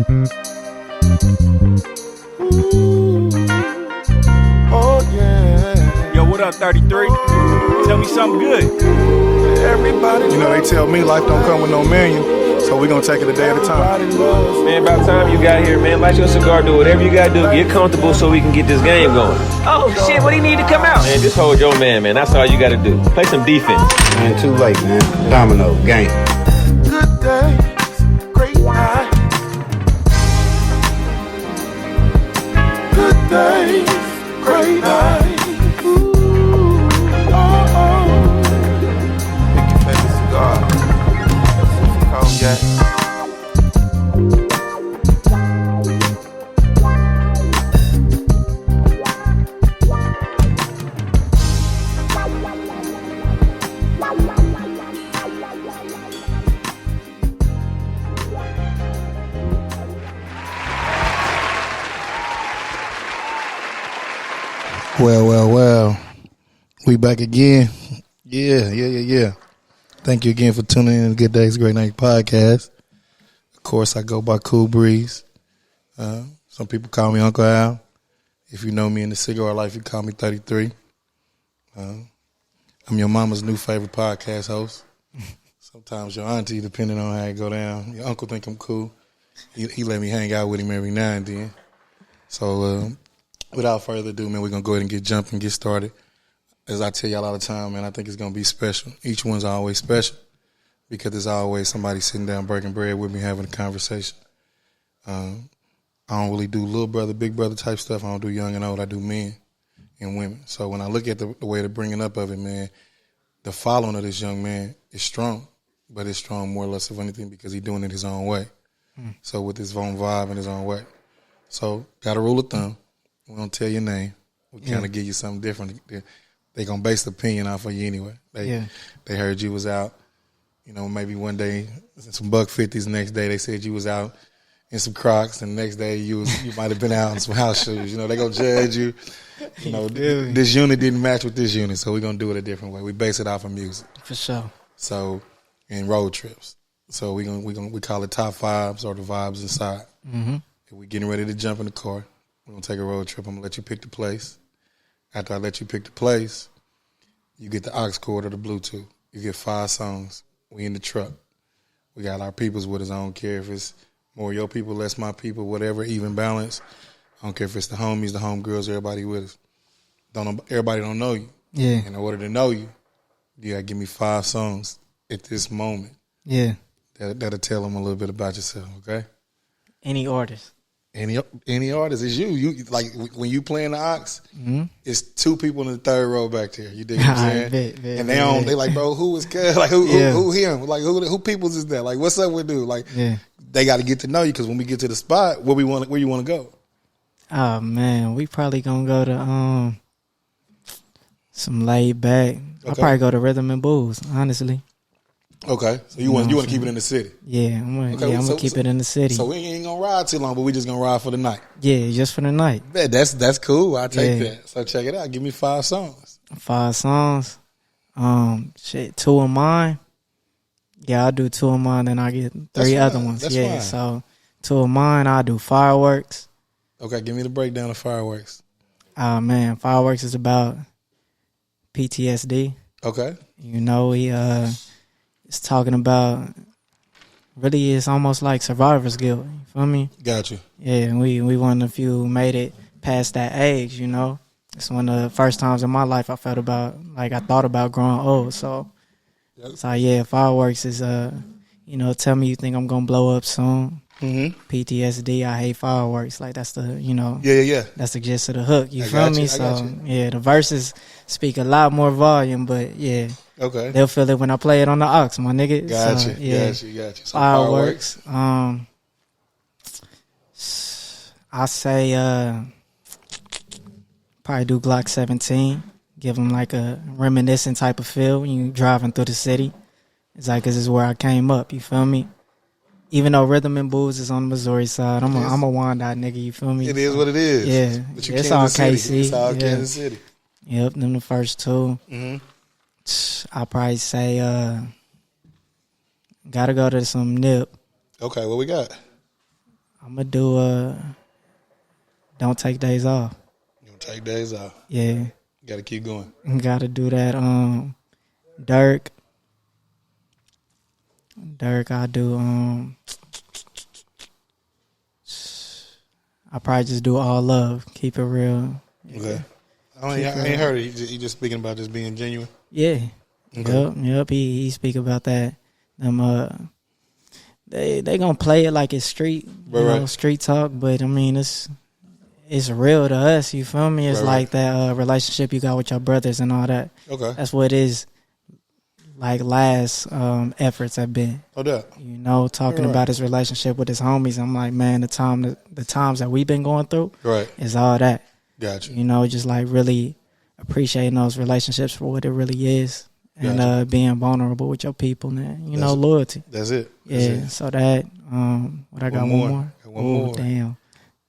Oh yeah. Yo, what up, 33? Tell me something good. Everybody. You know, they tell me life don't come with no menu, so we gonna take it a day at a time. Man, about time you got here, man. Light your cigar, do whatever you gotta do. Get comfortable so we can get this game going. Oh, shit, what do you need to come out? Man, just hold your man, man. That's all you gotta do. Play some defense. Man, too late, man. Domino, game. Good days, great nights. Good days, great nights. Ooh, oh, oh. Pick your favorite cigar. Some cognac. Well. We back again. Yeah. Thank you again for tuning in to Good Days, Great Night podcast. Of course, I go by Cool Breeze. Some people call me Uncle Al. If you know me in the cigar life, you call me 33. I'm your mama's new favorite podcast host. Sometimes your auntie, depending on how it go down. Your uncle think I'm cool. He let me hang out with him every now and then. So, without further ado, man, we're going to go ahead and get jumping, get started. As I tell y'all all the time, man, I think it's going to be special. Each one's always special because there's always somebody sitting down breaking bread with me having a conversation. I don't really do little brother, big brother type stuff. I don't do young and old. I do men and women. So when I look at the way they're bringing up of it, man, the following of this young man is strong, but it's strong more or less of anything because he's doing it his own way. So with his own vibe and his own way. So got a rule of thumb. We don't tell your name. We kind of give you something different. They're going to base the opinion off of you anyway. They heard you was out, maybe one day some $150s. The next day they said you was out in some Crocs, and the next day you might have been out in some house shoes. They're going to judge you. This unit didn't match with this unit, so we're going to do it a different way. We base it off of music. For sure. So, and road trips. So we call it top vibes or the vibes inside. Mm-hmm. If we're getting ready to jump in the car, we're going to take a road trip. I'm going to let you pick the place. After I let you pick the place, you get the aux cord or the Bluetooth. You get 5 songs. We in the truck. We got our peoples with us. I don't care if it's more your people, less my people, whatever, even balance. I don't care if it's the homies, the homegirls, everybody with us. Everybody don't know you. Yeah. In order to know you, you got to give me 5 songs at this moment. Yeah. That'll tell them a little bit about yourself, okay? Any artist. Any artist is you. You like when you playing the ox, it's 2 people in the third row back there. You dig what I'm saying? And they like, bro, who is good? Like who him? Like who people's is that? Like what's up with dude? Like they got to get to know you because when we get to the spot, where you want to go? Oh man, we probably gonna go to some laid back. Okay. I'll probably go to Rhythm and Blues, honestly. Okay, so you want to keep it in the city? Yeah, I'm gonna keep it in the city. So we ain't gonna ride too long, but we just gonna ride for the night. Yeah, just for the night. Man, that's cool. I take that. So check it out. Give me 5 songs. 5 songs. 2 of mine. Yeah, I'll do 2 of mine, then I get 3 other ones. That's fine. Fine. So 2 of mine, I'll do Fireworks. Okay, give me the breakdown of Fireworks. Man, Fireworks is about PTSD. Okay. It's talking about, really it's almost like survivor's guilt. You feel me? Got you. Yeah, and we one of the few who made it past that age, It's one of the first times in my life I thought about growing old. So Fireworks is, tell me you think I'm going to blow up soon. Mm-hmm. PTSD, I hate fireworks. Like that's the, that's the gist of the hook. You feel me? So the verses speak a lot more volume, but okay, they'll feel it when I play it on the aux, my nigga. Got you. So fireworks. I say probably do Glock 17. Give them like a reminiscent type of feel when you driving through the city. It's like this is where I came up. You feel me? Even though Rhythm and Blues is on the Missouri side, I'm a Wyandotte nigga, you feel me? It is what it is. Yeah. But you it's all KC. City. It's all Kansas City. Yep, them the first 2. Mm-hmm. I'll probably say gotta go to some Nip. Okay, what we got? I'm gonna do don't take days off. You gonna take days off. Yeah, You gotta keep going. gotta do that. Dirk. I do. I probably just do all love. Keep it real. Okay. I ain't heard it. He just speaking about just being genuine. Yeah. Okay. Yep. He speak about that. Them they gonna play it like it's street, Right. street talk. But I mean, it's real to us. You feel me? It's Right. like that relationship you got with your brothers and all that. Okay. That's what it is. Like last efforts have been. No doubt. Talking about his relationship with his homies. I'm like, man, the times that we've been going through, Right. is all that. Gotcha. Just like really appreciating those relationships for what it really is, and being vulnerable with your people, man. Loyalty. That's it. Yeah. So that what I got one more. One more. Damn,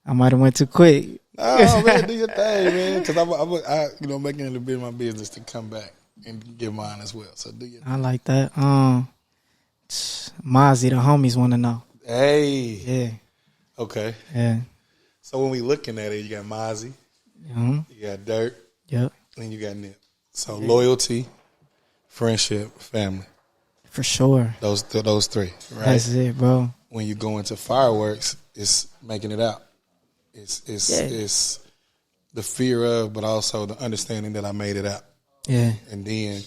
I might have went too quick. Oh man, do your thing, man. Because I making it a bit of my business to come back and give mine as well. So do your thing. I like that. Mozzie, the homies want to know. Hey. Yeah. Okay. Yeah. So when we looking at it, you got Mozzie, Mm-hmm. you got Dirt, Yep. and you got Nip. So loyalty, friendship, family. For sure. Those three, right? That's it, bro. When you go into fireworks, it's making it out. It's the fear of, but also the understanding that I made it out. Yeah. And then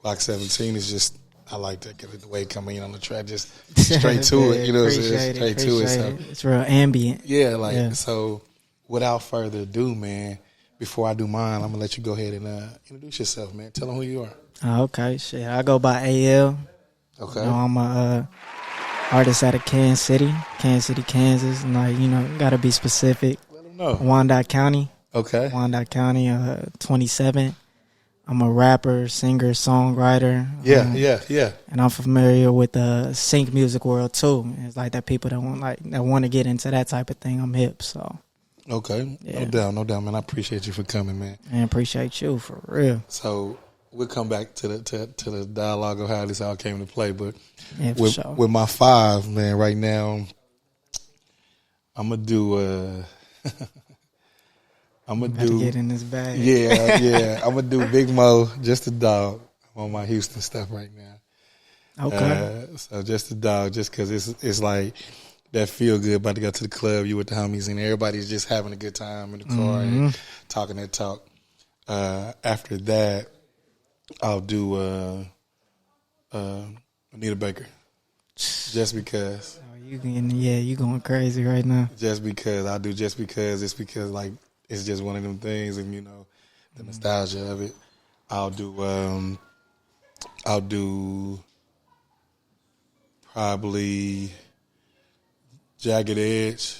Block 17 is just, I like that, because the way it coming in on the track, just straight to it. You know what I'm saying? Straight to it. So, it's real ambient. yeah, so without further ado, man, before I do mine, I'm going to let you go ahead and introduce yourself, man. Tell them who you are. Oh, okay, shit. I go by Ayel. Okay. I'm a artist out of Kansas City, Kansas. And gotta be specific. Let them know. Wyandotte County. Okay. 27. I'm a rapper, singer, songwriter. Yeah. And I'm familiar with the sync music world too. It's like that people that want to get into that type of thing. I'm hip, so. Okay. Yeah. No doubt, man. I appreciate you for coming, man. I appreciate you for real. So we'll come back to the dialogue of how this all came to play, but Yeah, for sure. with my 5, man, right now, I'm gonna do I'm gonna do get in this bag. Yeah. I'm gonna do Big Mo, Just a Dog. I'm on my Houston stuff right now. Okay. So Just a Dog, just because it's like that feel good about to go to the club, you with the homies, and everybody's just having a good time in the car and talking that talk. After that, I'll do Anita Baker, just because. Oh, you going crazy right now. Just because it's because like it's just one of them things, and the nostalgia of it. I'll do probably Jagged Edge.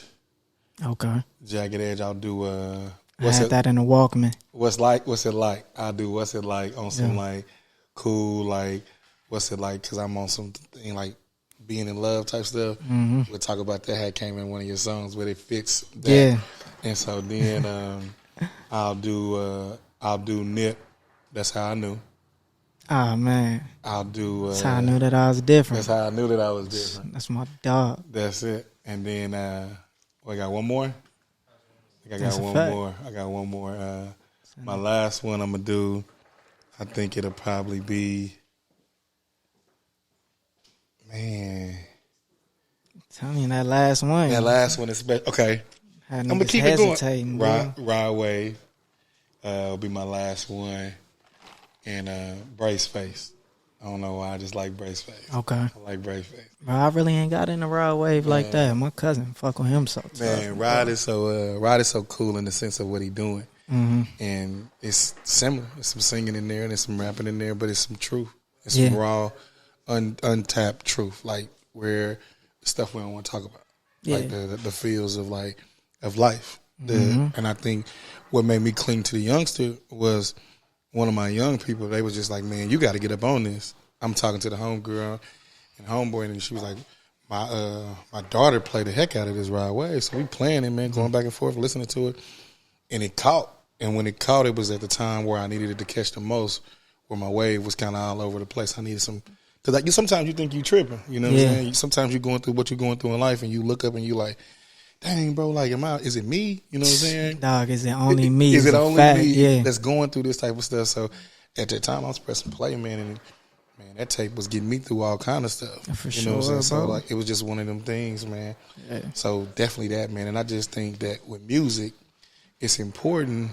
Okay. Jagged Edge. I'll do I had that in a Walkman. What's it like? I'll do What's It Like on some like cool, like what's it like, because I'm on something like being in love type stuff. Mm-hmm. We'll talk about that. Had came in one of your songs, but it fits that. Yeah. And so then I'll do Nip. That's How I Knew. Oh man. I'll do That's how I knew that I was different. That's How I Knew that I was different. That's my dog. That's it. And then I got one more. I got one more. My last one I'm gonna do, I think it'll probably be, man. Tell me that last one. That last one is special. Okay. I'm gonna keep it going. Ride Wave will be my last one, and Brace Face. I don't know why, I just like Brace Face. Okay. I like Brace Face. Bro, I really ain't got in the Ride Wave like that. My cousin fuck with him so tough. Man, Ride is so cool in the sense of what he doing. Mm-hmm. And it's similar. There's some singing in there and there's some rapping in there, but it's some truth. It's some raw, untapped truth, like where stuff we don't want to talk about, like the feels of life. And I think what made me cling to the youngster was one of my young people. They was just like, man, you got to get up on this. I'm talking to the homegirl and homeboy, and she was like, my daughter played the heck out of this Ride Wave, so we playing it, man, going back and forth, listening to it, and it caught. And when it caught, it was at the time where I needed it to catch the most, where my wave was kind of all over the place. I needed some, because like, sometimes you think you tripping, you know what I'm saying? Sometimes you're going through what you're going through in life, and you look up and you like, dang, bro, like, is it me? You know what I'm saying? Dog, is it only me? Is it only fact, me yeah. that's going through this type of stuff? So at that time, I was pressing play, man, and man, that tape was getting me through all kind of stuff. For you know what I'm sure, saying? So bro. like, it was just one of them things, man. Yeah. So definitely that, man. And I just think that with music, it's important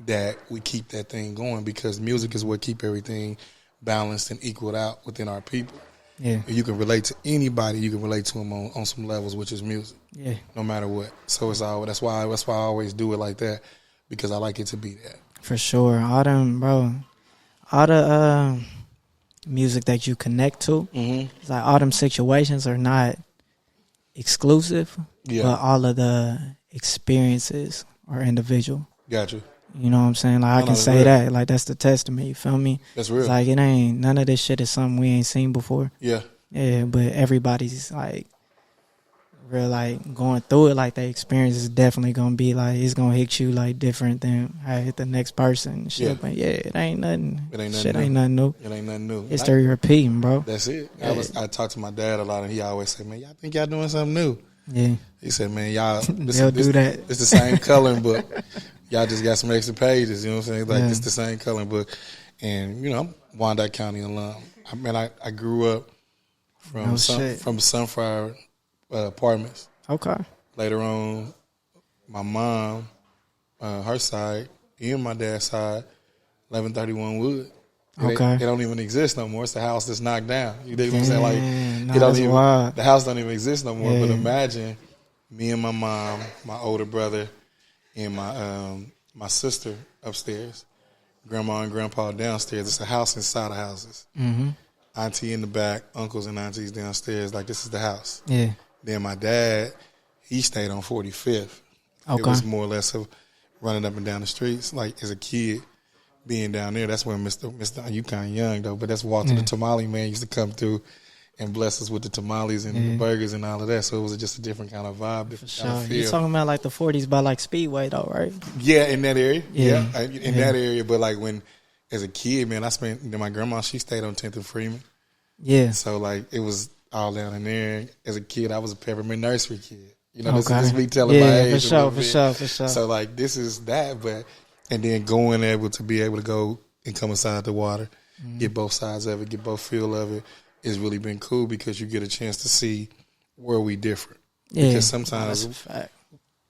that we keep that thing going because music is what keep everything balanced and equaled out within our people. Yeah. And you can relate to anybody. You can relate to them on some levels, which is music. Yeah. No matter what. So it's all that's why I always do it like that because I like it to be that. For sure. All the music that you connect to, it's like all them situations are not exclusive, but all of the experiences are individual. Got you. You know what I'm saying? Like I can say that. Like that's the testament. You feel me? That's real. It's like it ain't none of this shit is something we ain't seen before. Yeah. Yeah, but everybody's like real like going through it. Like the experience is definitely gonna be like it's gonna hit you like different than how it hit the next person. And shit. Yeah. But yeah, it ain't nothing. It ain't nothing Shit new. ain't nothing new. It ain't nothing new. History repeating, bro. That's it. Yeah. I talked to my dad a lot, and he always said, "Man, y'all think y'all doing something new?" Yeah. He said, "Man, y'all They'll do that. It's the same coloring book. Y'all just got some extra pages. You know what I'm saying? Like it's the same coloring book." And you know, I'm Wyandotte County alum. I mean, I grew up from Sunflower Apartments. Okay. Later on, my mom, her side, and my dad's side, 1131 Wood. It don't even exist no more. It's the house that's knocked down. You dig what I'm saying? Like it don't even. Wild. The house don't even exist no more. Yeah. But imagine me and my mom, my older brother, and my sister upstairs, grandma and grandpa downstairs. It's a house inside of houses. Mm-hmm. Auntie in the back, uncles and aunties downstairs. Like this is the house. Yeah. Then my dad, he stayed on 45th. Okay. It was more or less of running up and down the streets. Like as a kid, being down there, that's when Mr. You kind of young though, but that's Walter the tamale man used to come through and bless us with the tamales and the burgers and all of that. So it was just a different kind of vibe, different kind of feel. You're talking about like the 40s by like Speedway though, right? Yeah, in that area. Yeah. In that area. But like when, as a kid, man, my grandma, she stayed on 10th and Freeman. Yeah. So like it was all down in there. As a kid, I was a Peppermint Nursery kid. You know, this is me telling my age. For sure. So like this is that, but and then to be able to go and come inside the water, get both sides of it, get both feel of it, it's really been cool because you get a chance to see where we different. Yeah. Because sometimes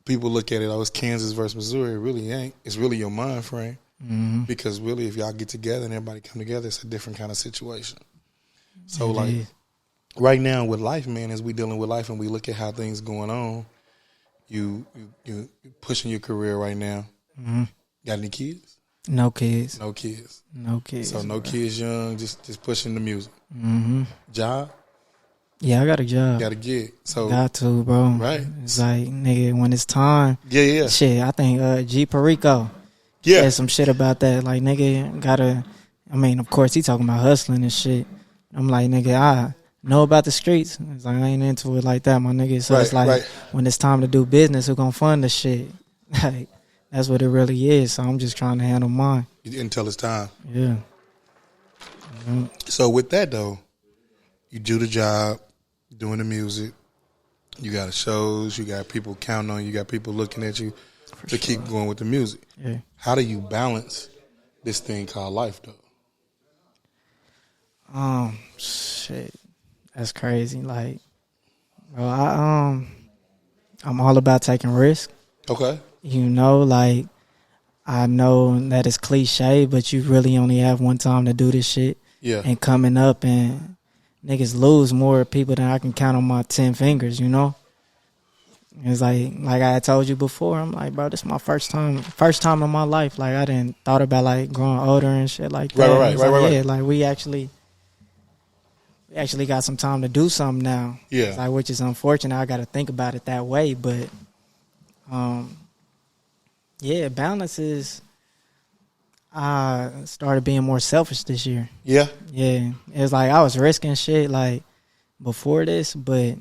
people look at it, it's Kansas versus Missouri. It really ain't. It's really your mind frame. Mm-hmm. Because really, if y'all get together and everybody come together, it's a different kind of situation. So like right now with life, man, as we dealing with life and we look at how things going on, you pushing your career right now. Mm-hmm. Got any kids? No kids. No kids. No kids. So no kids young, just pushing the music. Mm-hmm. Job? Yeah, I got a job. Got a gig. So got to, bro. Right. It's like, nigga, when it's time. Yeah. Shit, I think G Perico said some shit about that. Like, nigga, gotta, I mean, of course, he talking about hustling and shit. I'm like, nigga, I know about the streets. It's like, I ain't into it like that, my nigga. So it's like, when it's time to do business, who gonna fund the shit? Like, that's what it really is. So I'm just trying to handle mine. Until it's time. Yeah. Mm-hmm. So with that, though, you do the job, doing the music. You got shows. You got people counting on you. You got people looking at you to keep going with the music. Yeah. How do you balance this thing called life, though? Shit. That's crazy. Like, bro, I'm all about taking risks. Okay. You know, like, I know that it's cliche, but you really only have one time to do this shit. Yeah. And coming up and niggas lose more people than I can count on my 10 fingers, you know? It's like I had told you before, I'm like, bro, this is my first time in my life. Like, I didn't thought about, like, growing older and shit like that. Right. Yeah, like, we actually got some time to do something now. Yeah. It's like, which is unfortunate. I got to think about it that way, but, yeah, balance is, I started being more selfish this year. Yeah? Yeah. It was like I was risking shit, like, before this, but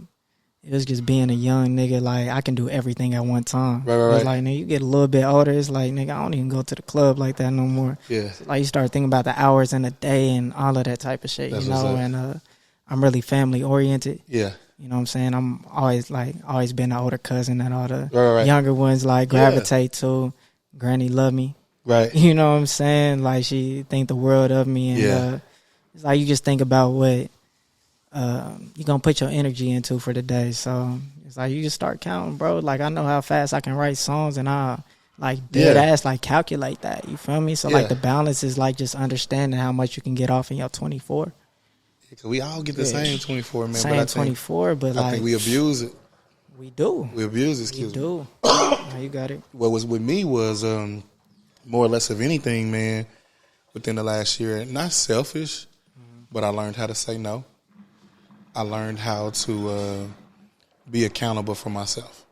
it was just being a young nigga, like, I can do everything at one time. Right. It's like, nigga, you get a little bit older, it's like, nigga, I don't even go to the club like that no more. Yeah. It's like, you start thinking about the hours in the day and all of that type of shit, That's you know? And I'm really family-oriented. Yeah. You know what I'm saying? I'm always been the older cousin that all the Right. younger ones like gravitate to. Granny love me. Right. You know what I'm saying? Like she think the world of me, and it's like you just think about what you're gonna put your energy into for the day. So it's like you just start counting, bro. Like I know how fast I can write songs, and I like dead ass like calculate that. You feel me? So like the balance is like just understanding how much you can get off in your 24. Cause we all get the same 24, man. Same but 24, but I think we abuse it. We do. We abuse it. We do. Now you got it. What was with me was more or less of anything, man. Within the last year, not selfish, but I learned how to say no. I learned how to be accountable for myself.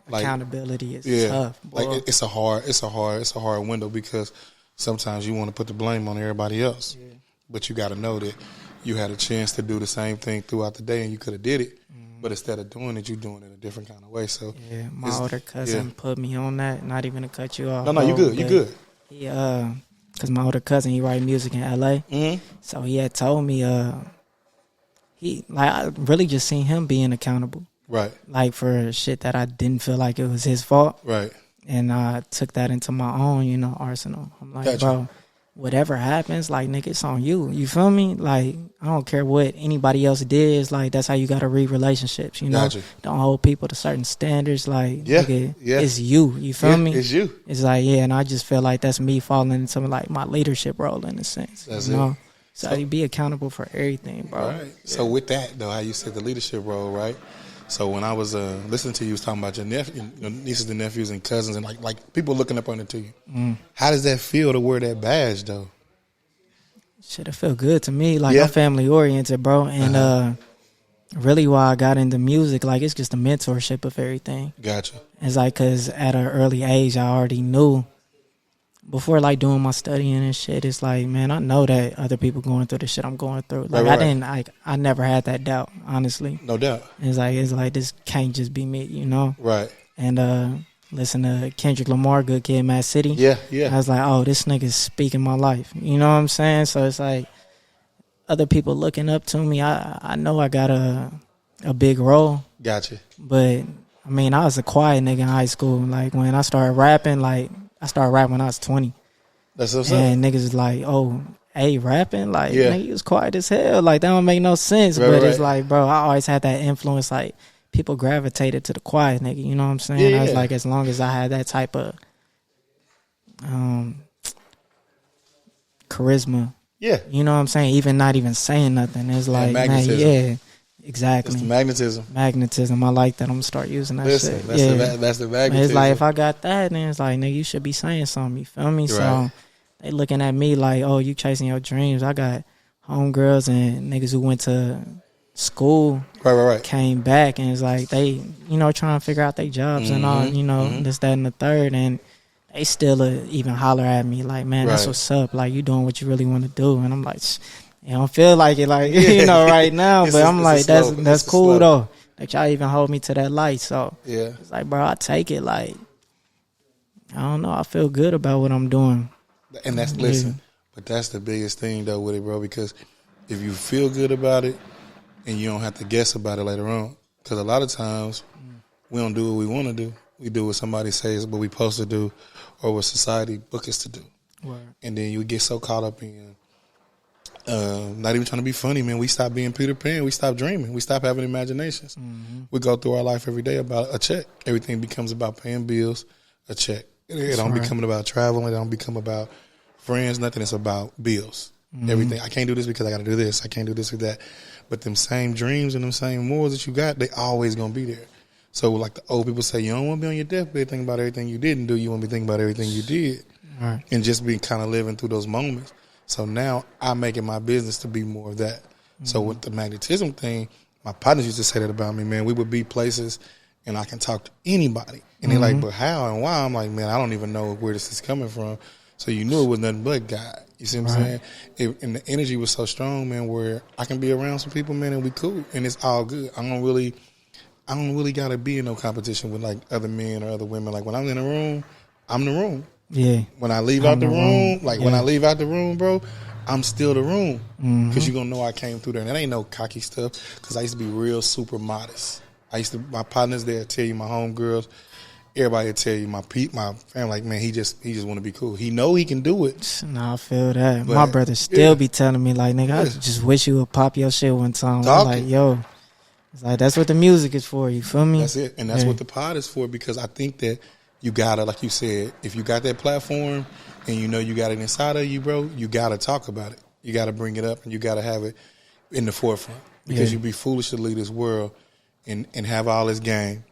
Like, accountability is tough. Boy. Like it's a hard window because sometimes you want to put the blame on everybody else, but you got to know that you had a chance to do the same thing throughout the day and you could have did it, but instead of doing it, you're doing it a different kind of way. So my older cousin put me on that. Not even to cut you off. No, you good. You good. He because my older cousin, he write music in LA, so he had told me I really just seen him being accountable. Right. Like for shit that I didn't feel like it was his fault. Right. And I took that into my own, arsenal. I'm like, bro, whatever happens, like, nigga, it's on you. You feel me? Like, I don't care what anybody else did. It's like, that's how you got to read relationships, Don't hold people to certain standards. Like, nigga, it's you. You feel me? It's you. It's like, and I just feel like that's me falling into, like, my leadership role in a sense. That's you know? it. So you be accountable for everything, bro. Right. So with that, though, how you said the leadership role, right? So when I was listening to you, was talking about your nieces and nephews and cousins and like people looking up under to you. How does that feel to wear that badge, though? Shit, it feel good to me. Like I'm family oriented, bro, and really why I got into music, like it's just a mentorship of everything. Gotcha. It's like because at an early age, I already knew. Before, like, doing my studying and shit, it's like, man, I know that other people going through the shit I'm going through. Like, I never had that doubt, honestly. No doubt. It's like, this can't just be me, Right. And listen to Kendrick Lamar, Good Kid, Mad City. Yeah. I was like, oh, this nigga's speaking my life. You know what I'm saying? So it's like, other people looking up to me, I know I got a big role. Gotcha. But, I mean, I was a quiet nigga in high school. Like, when I started rapping, I started rapping when I was 20. That's what's up. And niggas was like, oh, hey, rapping? Like, nigga, you was quiet as hell. Like, that don't make no sense. Right, but it's like, bro, I always had that influence. Like, people gravitated to the quiet nigga. You know what I'm saying? Yeah. I was like, as long as I had that type of charisma. Yeah. You know what I'm saying? Even not even saying nothing. It's like, man, exactly. It's the magnetism. Magnetism. I like that. I'm going to start using that shit. That's the magnetism. It's like, if I got that, then it's like, nigga, you should be saying something. You feel me? Right. So they looking at me like, oh, you chasing your dreams. I got homegirls and niggas who went to school. Right. Came back and it's like they, trying to figure out their jobs and all, this, that, and the third. And they still even holler at me like, man, that's what's up. Like, you doing what you really want to do. And I'm like, I don't feel like it, like, right now. But I'm like, that's cool, though. That y'all even hold me to that light. So, it's like, bro, I take it. Like, I don't know. I feel good about what I'm doing. And but that's the biggest thing, though, with it, bro, because if you feel good about it and you don't have to guess about it later on, because a lot of times we don't do what we want to do. We do what somebody says what we supposed to do or what society book us to do. Right. And then you get so caught up in not even trying to be funny, man. We stop being Peter Pan. We stop dreaming. We stop having imaginations. We go through our life every day about a check. Everything becomes about paying bills, a check. It don't become about traveling. It don't become about friends, nothing. It's about bills. Everything. I can't do this because I got to do this. I can't do this or that. But them same dreams and them same morals that you got, they always going to be there. So like the old people say, you don't want to be on your deathbed thinking about everything you didn't do. You want to be thinking about everything you did. Right. And just be kind of living through those moments. So now I make it my business to be more of that. So with the magnetism thing, my partners used to say that about me, man. We would be places and I can talk to anybody. And they're like, but how and why? I'm like, man, I don't even know where this is coming from. So you knew it was nothing but God. You see what I'm saying? And the energy was so strong, man, where I can be around some people, man, and we cool. And it's all good. I don't really got to be in no competition with like other men or other women. Like when I'm in a room, I'm the room. Yeah. When I leave out the room, when I leave out the room, bro, I'm still the room because you're gonna know I came through there. And that ain't no cocky stuff because I used to be real super modest. My partners there tell you, my homegirls, everybody will tell you, my family, like, man, he just want to be cool. He know he can do it. Nah, I feel that. But, my brother still be telling me, like, nigga, I just wish you would pop your shit one time. I'm like, yo, it's like, that's what the music is for. You feel me? That's it. And that's what the pod is for, because I think that you gotta, like you said, if you got that platform and you know you got it inside of you, bro, you gotta talk about it. You gotta bring it up and you gotta have it in the forefront, because you'd be foolish to leave this world and have all this game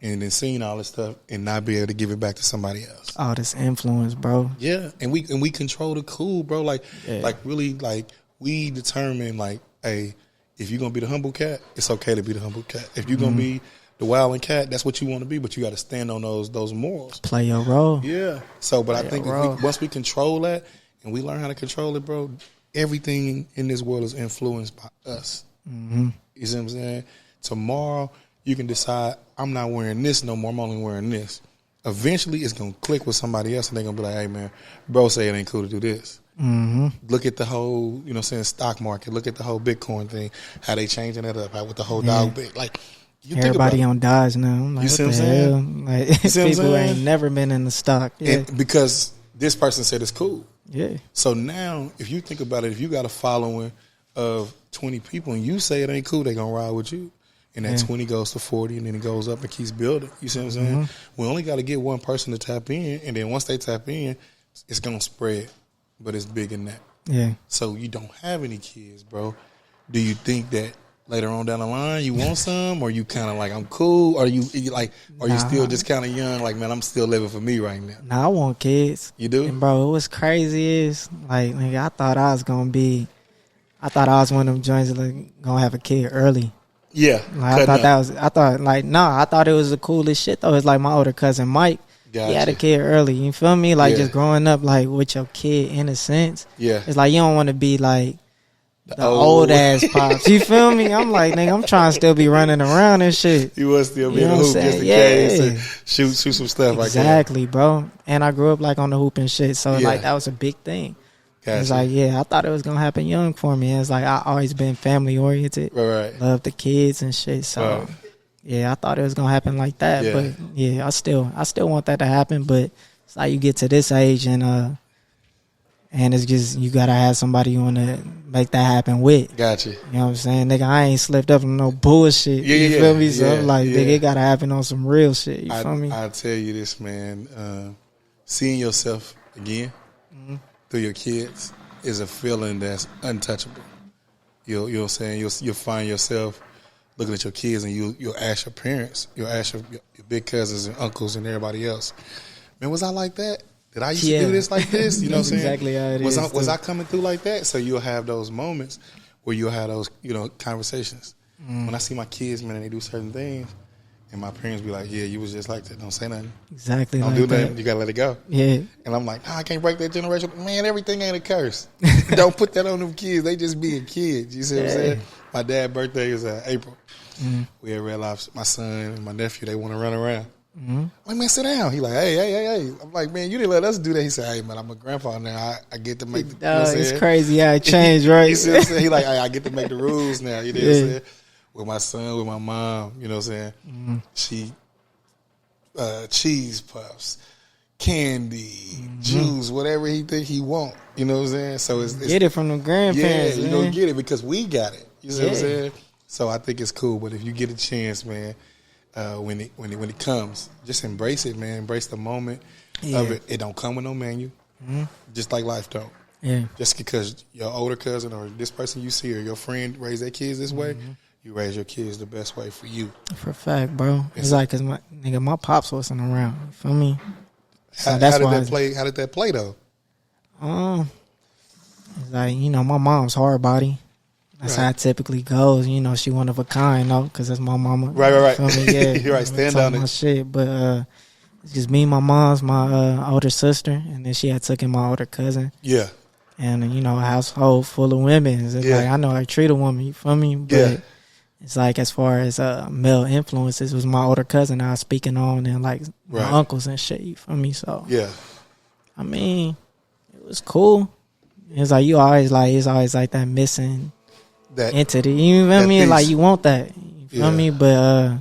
and then seeing all this stuff and not be able to give it back to somebody else. All this influence, bro. Yeah, and we control the cool, bro. Like really, like, we determine, like, hey, if you're gonna be the humble cat, it's okay to be the humble cat. If you're gonna be the wilding cat, that's what you want to be, but you got to stand on those morals. Play your role. Yeah. So, but I think once we control that and we learn how to control it, bro, everything in this world is influenced by us. You see what I'm saying? Tomorrow, you can decide, I'm not wearing this no more, I'm only wearing this. Eventually, it's going to click with somebody else, and they're going to be like, hey, man, bro say it ain't cool to do this. Look at the whole, you know what I'm saying, stock market. Look at the whole Bitcoin thing, how they changing it up, with the whole dog bit. Like, you everybody on Dodge now. I'm like, you see what what the I'm hell? saying? Like, You see what I'm people saying? ain't never been in the stock. And because this person said it's cool. Yeah. So now, if you think about it, if you got a following of 20 people and you say it ain't cool, they going to ride with you. And that 20 goes to 40, and then it goes up and keeps building. You see what I'm saying? We only got to get one person to tap in, and then once they tap in, it's going to spread. But it's bigger than that. Yeah. So you don't have any kids, bro. Do you think that later on down the line you want some, or you kind of like, I'm cool, or you like, or you still just kind of young, like, man, I'm still living for me right now? Nah, I want kids. You do? And bro, what's crazy is, like, nigga, I thought I was one of them joints that like, gonna have a kid early. Yeah. Like, I thought it was the coolest shit though. It's like my older cousin Mike. Gotcha. He had a kid early. You feel me? Like, just growing up like with your kid, in a sense. Yeah. It's like you don't want to be like the old ass pops. You feel me? I'm like, nigga, I'm trying to still be running around and shit. You was still be in the hoop just in case and shoot some stuff like that. Exactly, bro. And I grew up like on the hoop and shit. So like that was a big thing. Gotcha. It's like, I thought it was gonna happen young for me. It's like I always been family oriented. Right. Love the kids and shit. So I thought it was gonna happen like that. Yeah. But I still want that to happen. But it's like you get to this age and it's just you gotta have somebody you wanna make that happen with. Gotcha. You know what I'm saying? Nigga, I ain't slipped up on no bullshit. You feel me? So like, nigga, it gotta happen on some real shit. You feel me? I'll tell you this, man. Seeing yourself again through your kids is a feeling that's untouchable. You know what I'm saying? You'll find yourself looking at your kids and you'll ask your parents, you'll ask your big cousins and uncles and everybody else, man, was I like that? Did I used to do this like this? You know what I'm saying? Exactly how it was I coming through like that? So you'll have those moments where you'll have those, conversations. When I see my kids, man, and they do certain things, and my parents be like, yeah, you was just like that. Don't say nothing. Exactly. Don't do nothing. You got to let it go. Yeah. And I'm like, I can't break that generation. Man, everything ain't a curse. Don't put that on them kids. They just being kids. You see what I'm saying? My dad's birthday is April. We had Red Lobster. My son and my nephew, they want to run around. I'm like, man, sit down. He like, hey. I'm like, man, you didn't let us do that. He said, hey, man, I'm a grandpa now. I get to make the it's crazy how it changed, right? You see what I'm saying? He like, hey, I get to make the rules now. You know what I'm saying? With my son, with my mom, you know what I'm saying? She cheese puffs, candy, juice, whatever he think he want. You know what I'm saying? So it's get it from the grandparents. Yeah, you don't get it because we got it. You see what I'm saying? So I think it's cool. But if you get a chance, man, when it comes, just embrace it, man. Embrace the moment of it. It don't come with no manual. Just like life don't. Yeah. Just because your older cousin or this person you see or your friend raised their kids this way, you raise your kids the best way for you. For a fact, bro. It's like, cause my pops wasn't around. You feel me? So how did that play though? It's like, my mom's hard body. That's how it typically goes. She one of a kind, though, because that's my mama. Right. Feel me? Yeah. You're right. Stand on it. Shit, but it's just me, my mom's, my older sister, and then she had took in my older cousin. Yeah. And a household full of women. It's like I know how to treat a woman. You feel me? But it's like as far as male influences, it was my older cousin I was speaking on, and like my uncles and shit. You feel me? So I mean, it was cool. It's like you always like it's always like that missing That entity. You feel me? piece. Like you want that. You feel me? But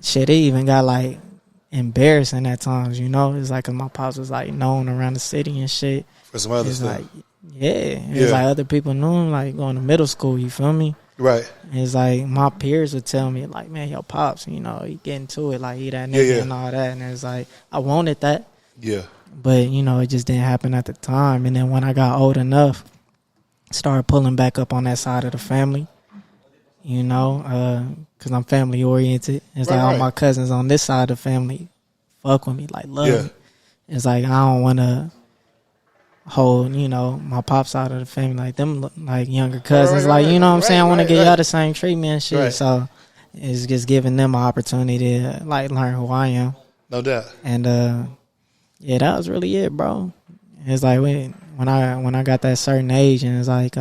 shit, it even got like embarrassing at times. You know, it's like 'cause my pops was like known around the city and shit. for some other It's stuff. like it's like other people knew him like going to middle school. You feel me? Right. It's like my peers would tell me like, man, your pops, you know, he getting to it like he that nigga and all that. And it's like I wanted that. Yeah. But, you know, it just didn't happen at the time. And then when I got old enough, started pulling back up on that side of the family, you know, because I'm family oriented. It's like all my cousins on this side of the family fuck with me, like love me. It's like I don't want to hold, you know, my pop side of the family like them, like younger cousins. You know what I'm saying? I want to give y'all the same treatment and shit. So it's just giving them an opportunity to, like, learn who I am. No doubt. And, yeah, that was really it, bro. It's like when I got that certain age, and it's like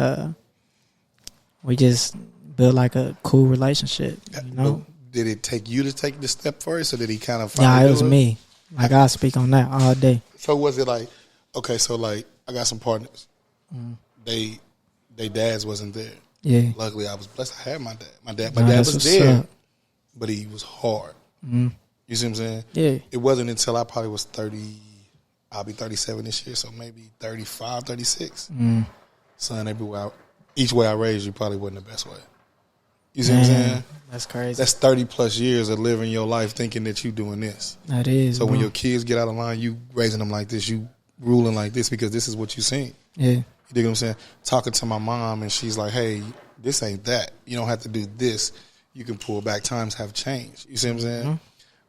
we just built like a cool relationship, you know. Did it take you to take the step first, or did he kind of? Yeah, it was me. Like I speak on that all day. So was it like, okay, so like I got some partners. They dads wasn't there. Yeah. Luckily, I was blessed. I had my dad. My dad was there, but he was hard. You see what I'm saying? Yeah. It wasn't until I probably was 30. I'll be 37 this year, so maybe 35, 36. Son, everywhere, each way I raised you probably wasn't the best way. You see what I'm saying? That's crazy. That's 30 plus years of living your life thinking that you doing this. That is. So when your kids get out of line, you raising them like this, you ruling like this because this is what you seen. Yeah. You dig what I'm saying? Talking to my mom and she's like, hey, this ain't that. You don't have to do this. You can pull back. Times have changed. You see what I'm saying?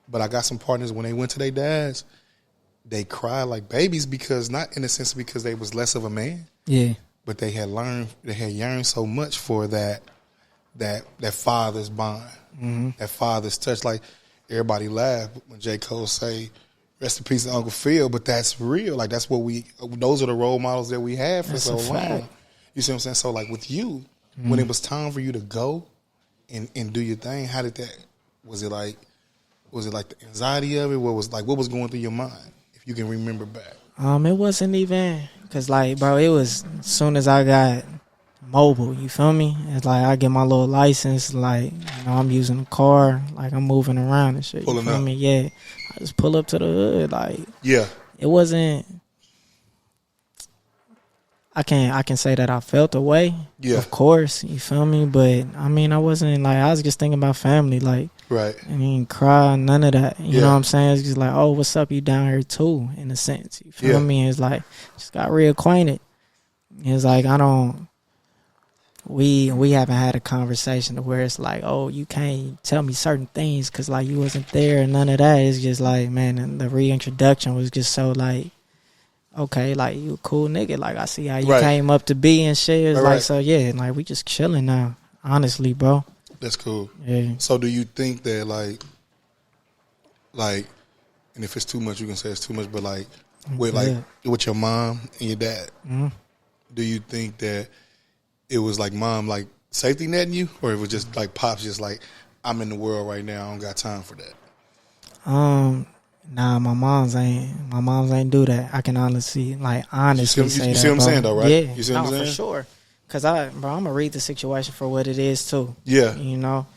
But I got some partners, when they went to their dads, they cried like babies because, not in a sense because they was less of a man. Yeah. But they had yearned so much for that father's bond, that father's touch. Like, everybody laughed when J. Cole say, rest in peace to Uncle Phil, but that's real. Like, that's what those are the role models that we had for so long. You see what I'm saying? So, like, with you, when it was time for you to go and do your thing, how did that, was it like the anxiety of it? What was going through your mind, if you can remember back? It wasn't even, cause like, bro, it was as soon as I got mobile, you feel me? It's like I get my little license, like, you know, I'm using the car, like I'm moving around and shit. Pulling you feel up. me? Yeah. I just pull up to the hood, like, Yeah. it wasn't. I can say that I felt a way. Yeah. Of course, you feel me? But I mean, I wasn't like, I was just thinking about family, like, Right. I mean, cry, none of that. You know what I'm saying? It's just like, oh, what's up? You down here too, in a sense. You feel me? It's like, just got reacquainted. It's like, we haven't had a conversation where it's like, oh, you can't tell me certain things because, like, you wasn't there and none of that. It's just like, man, and the reintroduction was just so like, okay, like, you a cool nigga. Like, I see how you came up to be and shit. It's like, so yeah, like, we just chilling now, honestly, bro. That's cool. Yeah. So do you think that like, and if it's too much, you can say it's too much, but like, with your mom and your dad, do you think that it was like mom like safety netting you, or it was just like pops just like, I'm in the world right now, I don't got time for that? Nah, my mom's ain't do that. I can honestly say that. You see what I'm saying though, right? Yeah, you see what I'm saying? for sure. Cause I'm gonna read the situation for what it is too. Yeah, you know,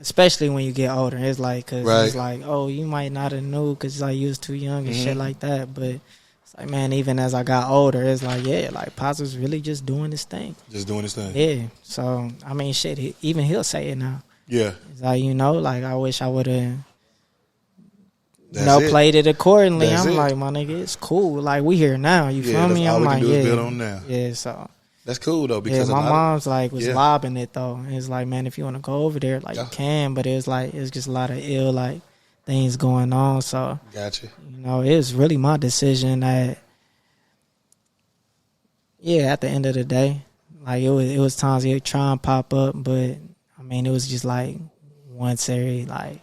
especially when you get older, it's like, cause it's like, oh, you might not have knew, cause like you was too young and shit like that. But it's like, man, even as I got older, it's like, yeah, like Pops was really just doing his thing. Just doing his thing. Yeah. So I mean, shit, even he'll say it now. Yeah. It's like, you know, like I wish I would have. Played it accordingly. I'm like, my nigga, it's cool. Like, we here now. You feel me? I'm like, build on now. Yeah, so that's cool though, because my mom's like was lobbing it though. It's like, man, if you want to go over there, like you can, but it's like it's just a lot of ill like things going on. So gotcha. You know, it was really my decision that at the end of the day, like it was times he'd try and pop up, but I mean it was just like once every like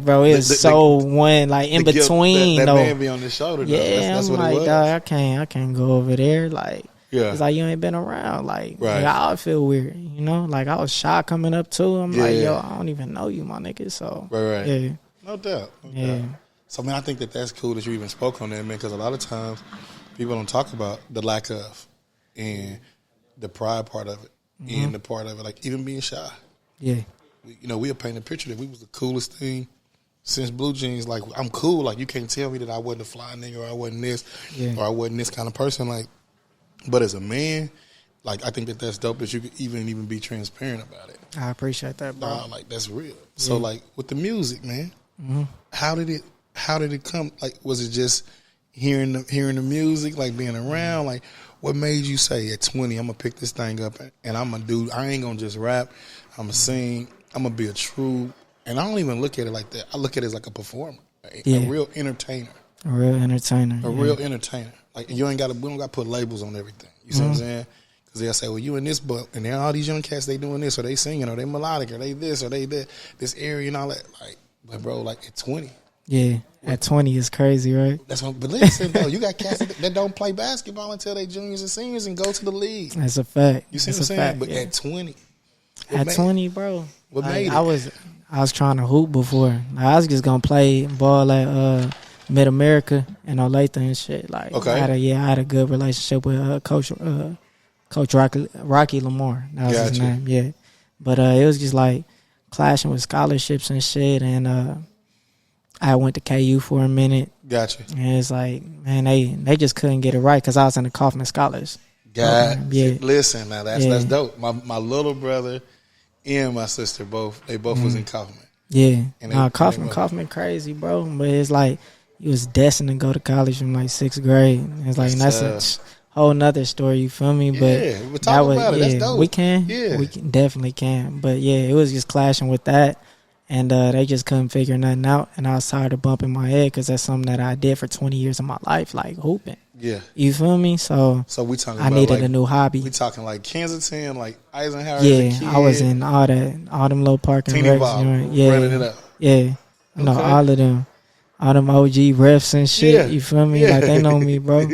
bro, it was one like in between that though. man be on the shoulder though. Yeah, that's I'm what like, it was. dog, I can't go over there. Like, it's like you ain't been around. Like I would feel weird, you know. Like I was shy coming up to him. Like, yo, I don't even know you, my nigga. So yeah, no doubt. So man, I think that's cool that you even spoke on that, man, because a lot of times people don't talk about the lack of and the pride part of it and the part of it, like even being shy. Yeah. We'll paint a picture that we was the coolest thing since Blue Jeans. Like, I'm cool. Like, you can't tell me that I wasn't a fly nigga or I wasn't this or I wasn't this kind of person. Like, but as a man, like, I think that's dope that you could even be transparent about it. I appreciate that, bro. Like, that's real. So, like, with the music, man, how did it come? Like, was it just hearing the music, like being around? Like, what made you say at 20, I'm gonna pick this thing up and I'm gonna do? I ain't gonna just rap. I'm gonna sing. I'm gonna be a true. And I don't even look at it like that. I look at it as like a performer, a real entertainer, a real entertainer. Like, we don't got to put labels on everything. You see what I'm saying? Because they'll say, well, you in this book, and then all these young cats, they doing this, or they singing, or they melodic, or they this, or they that, this area and all that. Like, but bro, like at 20. Yeah, at 20 is crazy, right? That's what. But listen, though, you got cats that don't play basketball until they juniors and seniors and go to the league. That's a fact. You see what I'm saying? But at 20. At 20, bro. What made it? I was trying to hoop before. Like, I was just gonna play ball at Mid America and Olathe and shit. Like, okay. I had a good relationship with Coach Rocky Lamar. That was his name. Yeah, but it was just like clashing with scholarships and shit. And I went to KU for a minute. Gotcha. And it's like, man, they just couldn't get it right because I was in the Kaufman Scholars. Yeah. Listen, now that's dope. My little brother and my sister both was in Kaufman. Yeah. Kaufman crazy, bro. But it's like he was destined to go to college from like 6th grade. It's like that's a whole nother story, you feel me? But we're talking about it. That's dope. We can. Yeah. We definitely can. But yeah, it was just clashing with that. And they just couldn't figure nothing out. And I was tired of bumping my head because that's something that I did for 20 years of my life, like hooping. Yeah. You feel me? So we talking I about needed like, a new hobby. We talking like Kensington, like Eisenhower. Yeah, I was in all them little parking recs. Yeah. Running it up. Yeah. Okay. No, all of them. All them OG refs and shit. Yeah. You feel me? Yeah. Like, they know me, bro.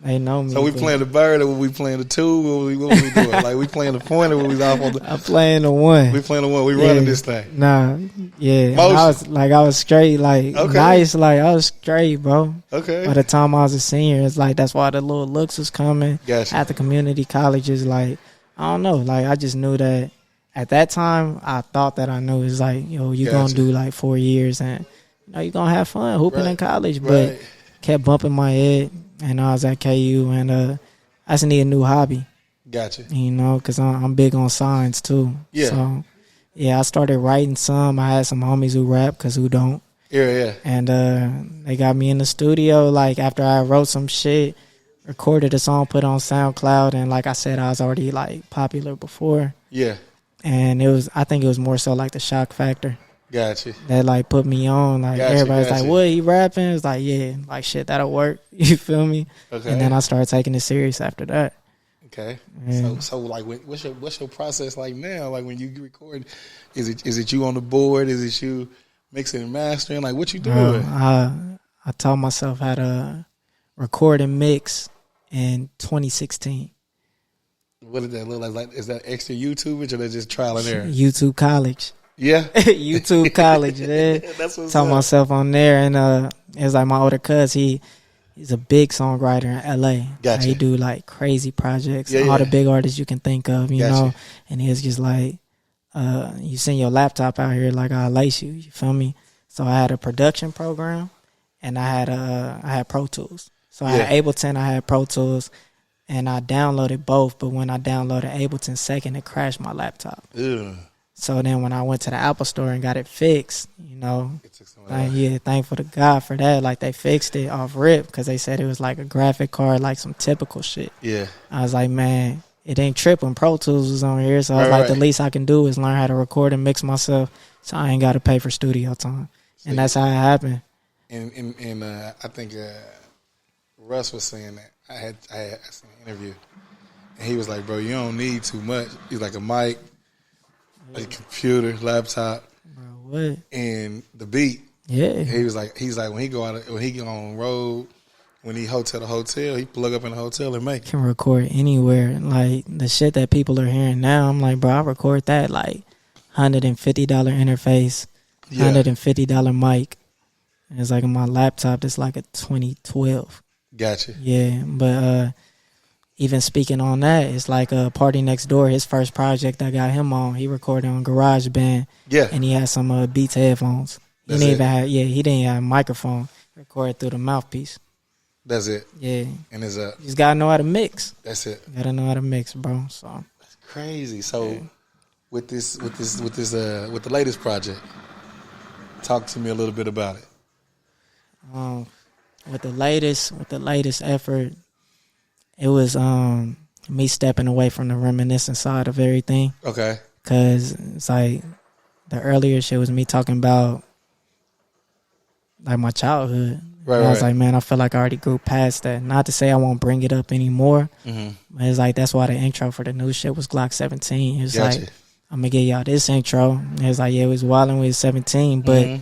They know me. So we playing the bird or we playing the two? What we doing? Like, we playing the point or we off on the... I'm playing the one. We playing the one. We running this thing. Nah, yeah. I was straight, like, nice. Like, I was straight, bro. Okay. By the time I was a senior, it's like, that's why the little looks was coming. Gotcha. At the community colleges, like, I don't know. Like, I just knew that at that time, I thought that I knew. It's like, you're going to do like 4 years and, you're going to have fun hooping in college. But kept bumping my head. And I was at KU, and I just need a new hobby. Gotcha. Because I'm big on signs, too. Yeah. So, I started writing some. I had some homies who rap, because who don't. Yeah. And they got me in the studio, like, after I wrote some shit, recorded a song, put on SoundCloud, and like I said, I was already, like, popular before. Yeah. And I think it was more so, like, the shock factor. Gotcha. That, like, put me on. Like, everybody's like, what, he rapping? It's like, yeah. Like, shit, that'll work. You feel me? Okay. And then I started taking it serious after that. Okay. Yeah. So like, what's your process like now? Like, when you record, is it you on the board? Is it you mixing and mastering? Like, what you doing? I taught myself how to record and mix in 2016. What did that look like? Like, is that extra YouTubage or that just trial and error? YouTube college. Yeah. YouTube college, man. That's what's Taught up. myself on there, and it was like my older cousin. He's a big songwriter in LA. Gotcha. He do like crazy projects, Yeah, all the big artists you can think of, you Gotcha. know. And he was just like, you send your laptop out here, like I'll lace you. You feel me? So I had a production program, and I had Pro Tools. So I had Ableton, I had Pro Tools, and I downloaded both. But when I downloaded Ableton second, it crashed my laptop. Ugh. So then when I went to the Apple Store and got it fixed, It took some of that. thankful to God for that. Like, they fixed it off rip because they said it was like a graphic card, like some typical shit. Yeah. I was like, man, it ain't tripping. Pro Tools was on here. So I was like, the least I can do is learn how to record and mix myself so I ain't got to pay for studio time. And that's how it happened. And I think Russ was saying that. I had seen an interview. And he was like, bro, you don't need too much. He's like a mic, a computer, laptop, Bro, what? and the beat. Yeah. He's like when he go on road, when he hotel to hotel, he plug up in the hotel and make it. Can record anywhere. Like, the shit that people are hearing now, I'm like, bro, I record that like $150 interface, $150 mic. And it's like on my laptop, it's like a 2012. Gotcha. Yeah, but even speaking on that, it's like a Party Next Door. His first project I got him on, he recorded on GarageBand. Yeah. And he had some Beats headphones. That's He didn't it. even have, he didn't have a microphone. Recorded through the mouthpiece. That's it. Yeah. And it's You just gotta know how to mix. that's it. Gotta know how to mix, bro. So Crazy. So with the latest project, talk to me a little bit about it. with the latest effort, it was me stepping away from the reminiscent side of everything. Okay. Cause it's like the earlier shit was me talking about like my childhood. Right, And I was right. like, man, I feel like I already grew past that. Not to say I won't bring it up anymore. But it's like that's why the intro for the new shit was Glock 17. It's Gotcha. like I'm gonna give y'all this intro. And it's like, yeah, it was wildin' with 17, but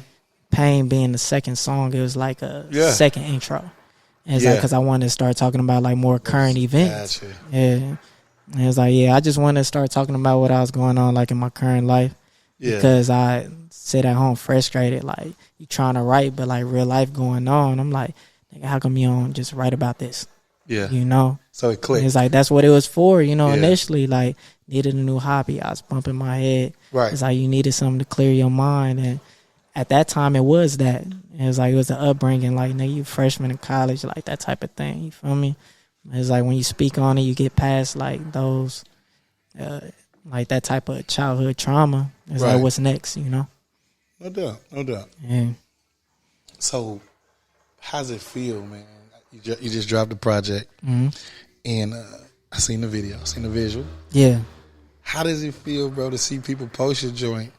Pain being the second song, it was like a second intro. And it's like because I wanted to start talking about like more current events. Gotcha. Yeah. And it's like, I just wanted to start talking about what I was going on like in my current life. Yeah. Because I sit at home frustrated, like you trying to write, but like real life going on. I'm like, nigga, how come you don't just write about this? Yeah. You know? So it clicked. And it's like that's what it was for, Yeah. initially. Like needed a new hobby. I was bumping my head. Right. It's like you needed something to clear your mind. And at that time it was that. It was like it was the upbringing, like nigga, you freshman in college, like that type of thing. You feel me? It's like when you speak on it, you get past like those like that type of childhood trauma. It's Right. like what's next, No doubt. No doubt. Yeah. So how's it feel, man? You just dropped the project, and I seen the video, I seen the visual. Yeah. How does it feel, bro, to see people post your joint,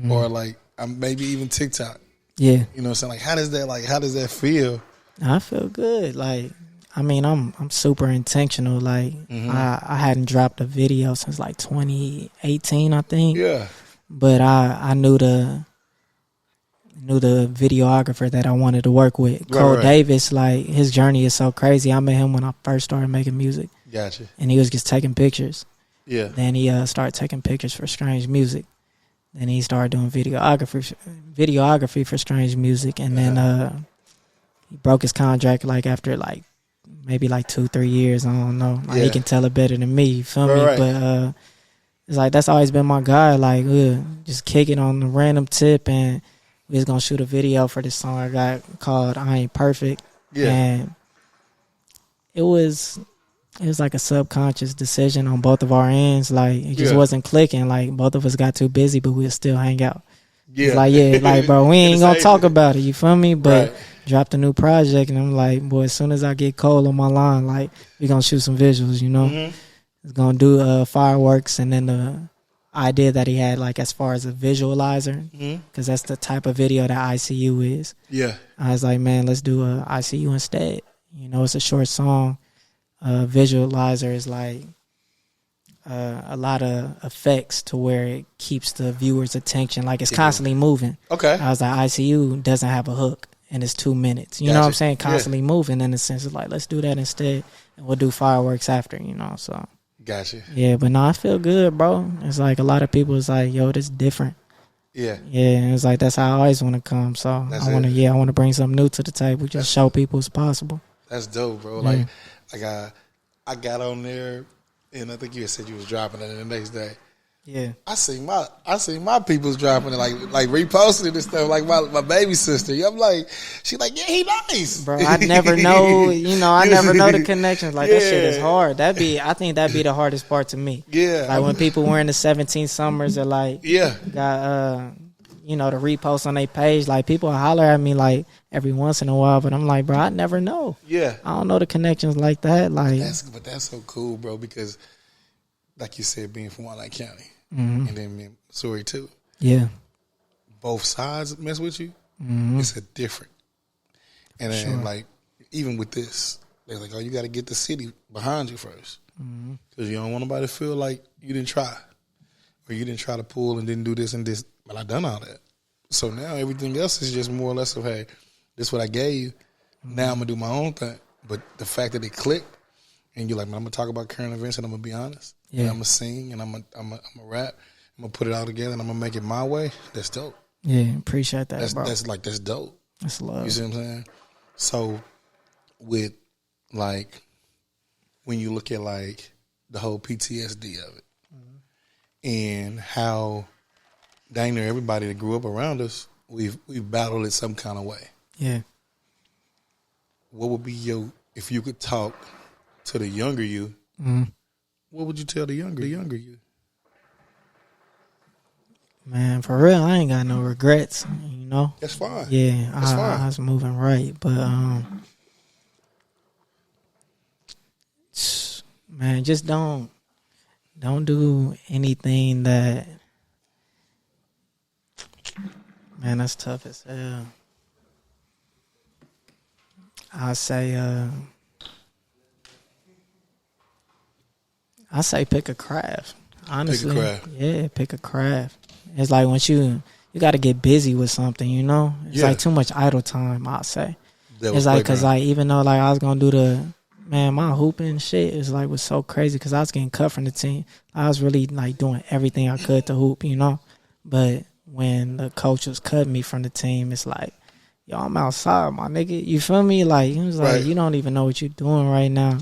or like maybe even TikTok? Yeah. You know what I'm saying? Like, how does that feel? I feel good. Like, I mean, I'm super intentional. Like, I hadn't dropped a video since like 2018, I think. Yeah. But I knew the videographer that I wanted to work with, Cole right. Davis. Like, his journey is so crazy. I met him when I first started making music, Gotcha. and he was just taking pictures. Yeah. Then he started taking pictures for Strange Music. Then he started doing videography for Strange Music, and then he broke his contract like after like maybe like 2-3 years. I don't know. Like, he can tell it better than me. You feel me? Right. But it's like that's always been my guy. Like just kick it on the random tip, and we was gonna shoot a video for this song I got called "I Ain't Perfect." Yeah. And it was like a subconscious decision on both of our ends. Like it just wasn't clicking. Like both of us got too busy, but we'll still hang out. Yeah. It's like, like, bro, we ain't gonna talk about it. You feel me? But Right. dropped a new project, and I'm like, boy, as soon as I get Cole on my line, like we gonna shoot some visuals. It's gonna do fireworks, and then the idea that he had, like as far as a visualizer, because that's the type of video that ICU is. Yeah. I was like, man, let's do a ICU instead. It's a short song. Visualizer is like a lot of effects to where it keeps the viewer's attention. Like it's constantly moving. Okay. I was like, ICU doesn't have a hook, and it's 2 minutes. You know what I'm saying? Constantly moving. In the sense of like, let's do that instead, and we'll do fireworks after. So. Gotcha. Yeah, but no, I feel good, bro. It's like a lot of people is like, yo, this is different. Yeah. Yeah, and it's like that's how I always want to come. So I want to bring something new to the table. Just show people it's possible. That's dope, bro. Like I got on there, and I think you had said you was dropping it the next day. Yeah. I see my people's dropping it, like reposting it and stuff, like my baby sister. I'm like, she like, yeah, he nice. Bro, I never know, I never know the connections. Like that shit is hard. I think that'd be the hardest part to me. Yeah. Like when people wearing the 17 summers are like, got the repost on their page. Like people holler at me like every once in a while, but I'm like, bro, I never know. Yeah. I don't know the connections like that. Like But that's so cool, bro, because like you said, being from Wildlight County, and then being Missouri too. Yeah. Both sides mess with you. It's a different. And then like even with this, they're like, oh, you got to get the city behind you first, because you don't want nobody to feel like you didn't try, or you didn't try to pull and didn't do this and this. But I done all that. So now everything else is just more or less of, hey, this is what I gave you. Now I'm gonna do my own thing. But the fact that it clicked, and you're like, man, I'm gonna talk about current events, and I'm gonna be honest. Yeah. And I'm gonna sing, and I'm gonna rap. I'm gonna put it all together, and I'm gonna make it my way. That's dope. Yeah, appreciate that, bro. That's dope. That's love. You see what I'm saying? So with like when you look at like the whole PTSD of it and how dang near everybody that grew up around us, we've battled it some kind of way. Yeah. What would be if you could talk to the younger you, what would you tell the younger you? Man, for real, I ain't got no regrets, you know? That's fine. Yeah, That's fine. I was moving right, but man, just don't do anything that, man, that's tough as hell. I say pick a craft. Honestly, pick a craft. It's like once you got to get busy with something, you know. It's like too much idle time. I say it's like because like even though like I was gonna do my hooping shit is like was so crazy because I was getting cut from the team. I was really like doing everything I could to hoop, you know. But when the coach was cutting me from the team, it's like, yo, I'm outside, my nigga. You feel me? Like he was like, you don't even know what you're doing right now.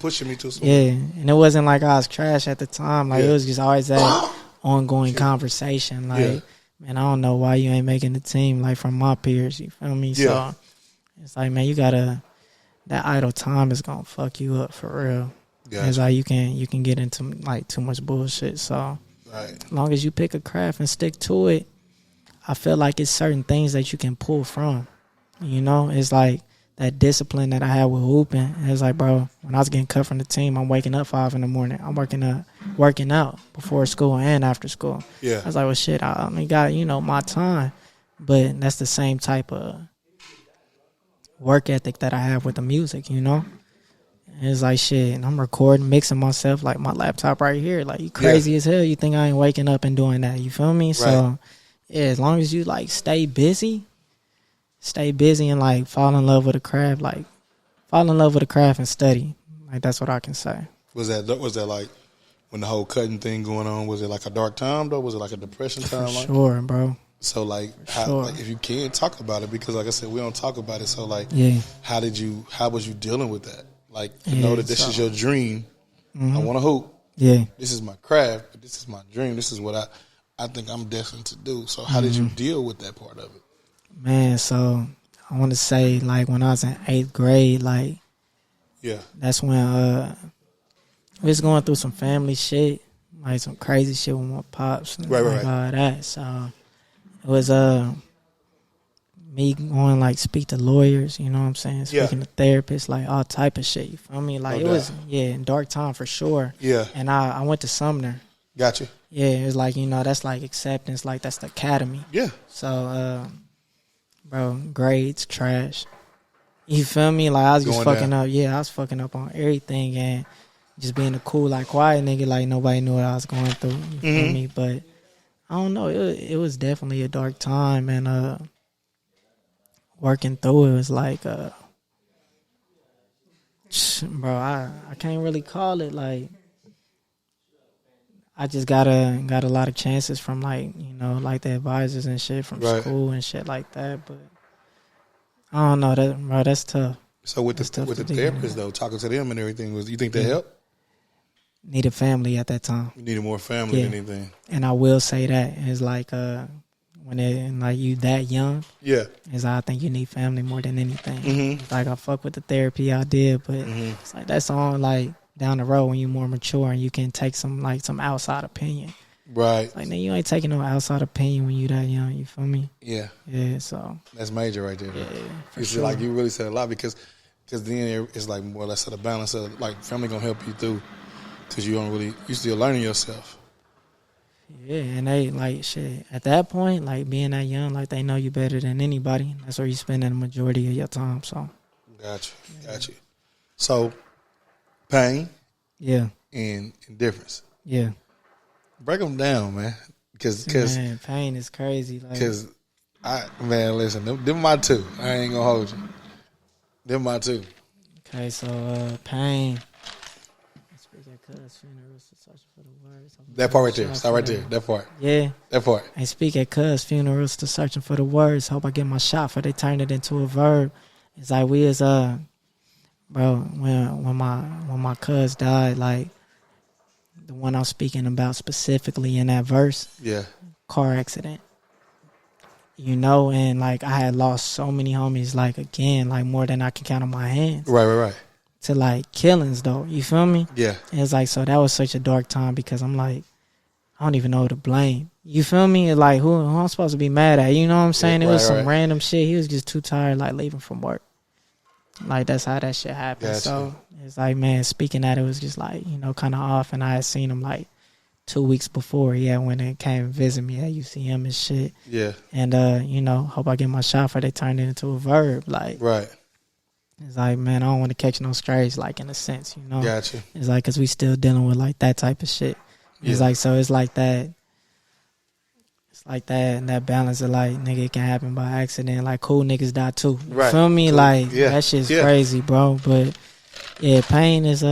Pushing me to some. Yeah, and it wasn't like I was trash at the time. Like it was just always that ongoing conversation. Like, man, I don't know why you ain't making the team. Like from my peers, you feel me? So it's like, man, you gotta. That idle time is gonna fuck you up for real. Gotcha. It's like you can get into like too much bullshit. So as long as you pick a craft and stick to it, I feel like it's certain things that you can pull from. You know, it's like that discipline that I had with hooping. It's like, bro, when I was getting cut from the team, I'm waking up 5 a.m. I'm working out before school and after school. Yeah. I was like, well, shit, I only got, my time. But that's the same type of work ethic that I have with the music, you know? And it's like, shit, and I'm recording, mixing myself, like my laptop right here. Like, you crazy as hell. You think I ain't waking up and doing that. You feel me? Right. So, yeah, as long as you, like, stay busy and, like, fall in love with the craft. Like, fall in love with the craft and study. Like, that's what I can say. Was that like, when the whole cutting thing going on, was it like a dark time, though? Was it like a depression time? For sure, bro. So, like, like, if you can talk about it, because, like I said, we don't talk about it. So, like, how was you dealing with that? Like, to know that this is your dream. Mm-hmm. I want to hoop. Yeah. This is my craft, but this is my dream. This is what I think I'm destined to do. So, how did you deal with that part of it? Man, so I want to say, like, when I was in 8th grade, like, that's when we was going through some family shit, like some crazy shit with my pops. Right. All that. So it was me going, like, speak to lawyers, you know what I'm saying? Speaking to therapists, like, all type of shit, you feel me? Like, it was, dark time for sure. Yeah. And I went to Sumner. Gotcha. Yeah, it was like, that's like acceptance, like, that's the academy. Yeah. So, bro, grades, trash. You feel me? Like, I was just fucking up. Yeah, I was fucking up on everything and just being a cool, like, quiet nigga, like, nobody knew what I was going through. You feel me? But I don't know. It was definitely a dark time, and working through it was like, bro, I can't really call it. Like, I just got a lot of chances from, like, like the advisors and shit from school and shit like that. But I don't know, bro, that's tough. So with the therapists though, talking to them and everything, you think that helped? Needed family at that time. You needed more family than anything. And I will say that it's like when like you that young, is I think you need family more than anything. Mm-hmm. Like I fuck with the therapy I did, but it's like that's on like down the road when you're more mature and you can take some outside opinion. Right. Like, man, you ain't taking no outside opinion when you that young. You feel me? Yeah. Yeah. So that's major right there. Yeah. You sure. Like you really said a lot because then it's like more or less of the balance of like family gonna help you through because you still learning yourself. Yeah, and they like shit at that point, like being that young, like they know you better than anybody. That's where you spending the majority of your time. So. Gotcha. So, pain. Yeah. And indifference. Yeah. Break them down, man. Because pain is crazy. Because listen, them my two. I ain't gonna hold you. Them my two. Okay, so pain. Speak at cuz funerals to search for the words. That part right there. Stop right there. That part. Yeah. That part. And speak at cuz funerals to searching for the words. Hope I get my shot for they turn it into a verb. It's like we as bro, when my cuz died, like the one I'm speaking about specifically in that verse, Yeah. car accident. You know, and like I had lost so many homies, like again, like more than I can count on my hands. Right. To like killings though. You feel me? Yeah. And it's like, so that was such a dark time because I'm like, I don't even know who to blame. You feel me? Like who I'm supposed to be mad at? You know what I'm saying? Yeah, It was right, some right. random shit. He was just too tired, like leaving from work. Like that's how that shit happened. Gotcha. So it's like, man, speaking that, it was just like, you know, kind of off. And I had seen him like 2 weeks before. Yeah, when they came and visit me at UCM and shit. Yeah. And you know, hope I get my shot for they turned it into a verb. Like Right. it's like, man, I don't want to catch no strays, like in a sense, you know. Gotcha. It's like, cause we still dealing with like that type of shit. It's Yeah. like, so it's like that. It's like that, and that balance of like, nigga, it can happen by accident. Like cool niggas die too. You Right. feel me? Cool. Like Yeah. that shit's Yeah. crazy, bro. But yeah, pain is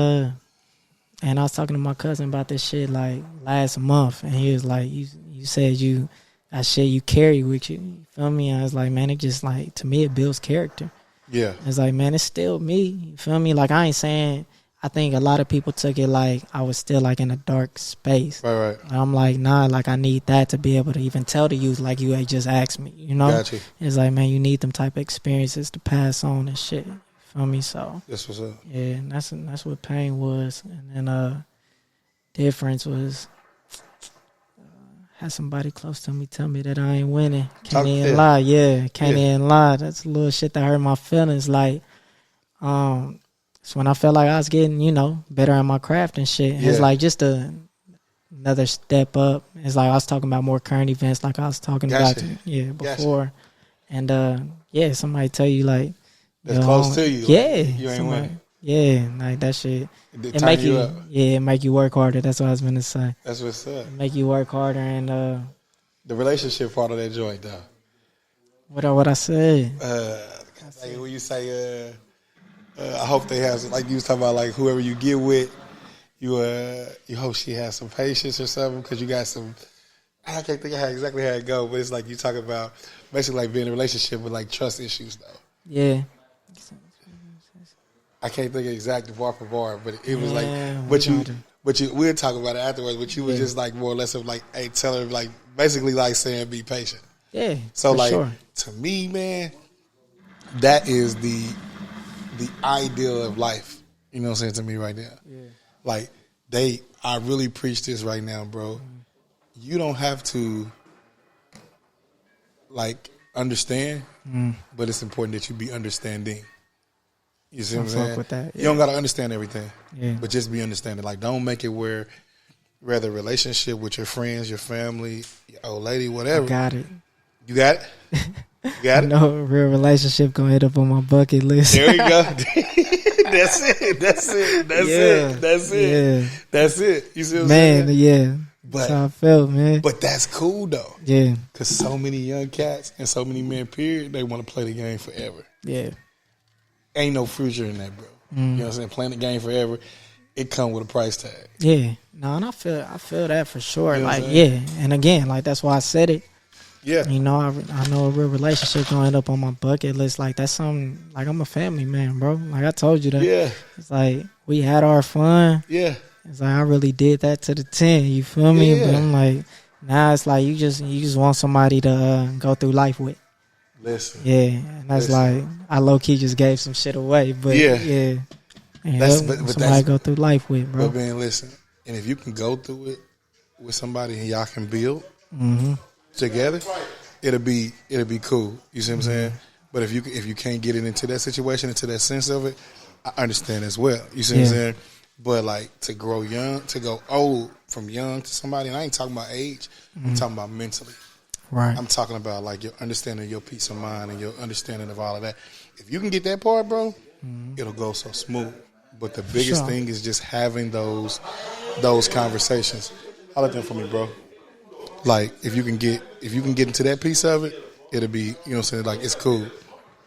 and I was talking to my cousin about this shit like last month, and he was like, you said you that shit you carry with you. You feel me? And I was like, man, it just like, to me it builds character. Yeah. It's like, man, it's still me. You feel me? Like I ain't saying. I think a lot of people took it like I was still like in a dark space. Right. I'm like, nah, like I need that to be able to even tell the youth, like you had just asked me, you know? Gotcha. It's like, man, you need them type of experiences to pass on and shit. You feel me? So That's what's up. yeah, and that's what pain was. And then difference was had somebody close to me tell me that I ain't winning. Can't even lie. Yeah, can't even lie. That's a little shit that hurt my feelings. Like, it's when I felt like I was getting, you know, better at my craft and shit. Yeah. It's like just another step up. It's like I was talking about more current events, like I was talking Gotcha. about before. And yeah, somebody tell you like That's close to you. Yeah, Like, you ain't winning. Yeah, like that shit. It make you up. Yeah, it make you work harder. That's what I was gonna say. That's what's up. It make you work harder. And The relationship part of that joint, though. what I said. Like when you say, I hope they have, like you was talking about, like whoever you get with, you hope she has some patience or something because you got some. I can't think of exactly how it go, but it's like you talk about basically like being in a relationship with like trust issues though. Yeah. I can't think of exactly bar for bar, but it was Yeah, like, but you, we'll talk about it afterwards. But you was just like more or less of like, hey, tell her like basically like saying be patient. Yeah. So for like sure. to me, man, that is the ideal of life. You know what I'm saying to me right now? Yeah. Like I really preach this right now, bro. You don't have to like understand, but it's important that you be understanding. You see what I'm saying? With that, yeah. You don't gotta understand everything, Yeah. but just be understanding. Like, don't make it where the relationship with your friends, your family, your old lady, whatever. Got it. You got it. You got it. No real relationship gonna hit up on my bucket list. There you go. That's it. That's it. That's it. That's it. Yeah. That's it. You see what I'm Man, saying? yeah. But- That's how I felt, man. But that's cool though, Yeah. because so many young cats and so many men, period, they want to play the game forever. Yeah. Ain't no future in that, bro. You know what I'm saying? Playing the game forever, it come with a price tag. Yeah. No, and I feel that for sure. You know what Like, I'm yeah. saying? And again, like that's why I said it. Yeah. You know, I know a real relationship gonna end up on my bucket list. Like that's something. Like I'm a family man, bro. Like I told you that. Yeah. It's like we had our fun. Yeah. It's like I really did that to the 10. You feel me? Yeah. But I'm like, now it's like you just want somebody to go through life with. Listen. Yeah, and that's Listen. like I low key just gave some shit away, but Yeah. And That's- help but somebody go through life with, bro. But man, listen. And if you can go through it with somebody and y'all can build together, it'll be cool. You see what I'm saying? But if you can't get it into that situation, into that sense of it, I understand as well. You see what I'm saying? But like to grow young, to go old from young to somebody, and I ain't talking about age. I'm talking about mentally. Right. I'm talking about like your understanding, your peace of mind, and your understanding of all of that. If you can get that part, bro, it'll go so smooth. But the biggest Sure. thing is just having those conversations. Holler at them for me, bro. Like if you can get into that piece of it, it'll be, you know what I'm saying, like it's cool.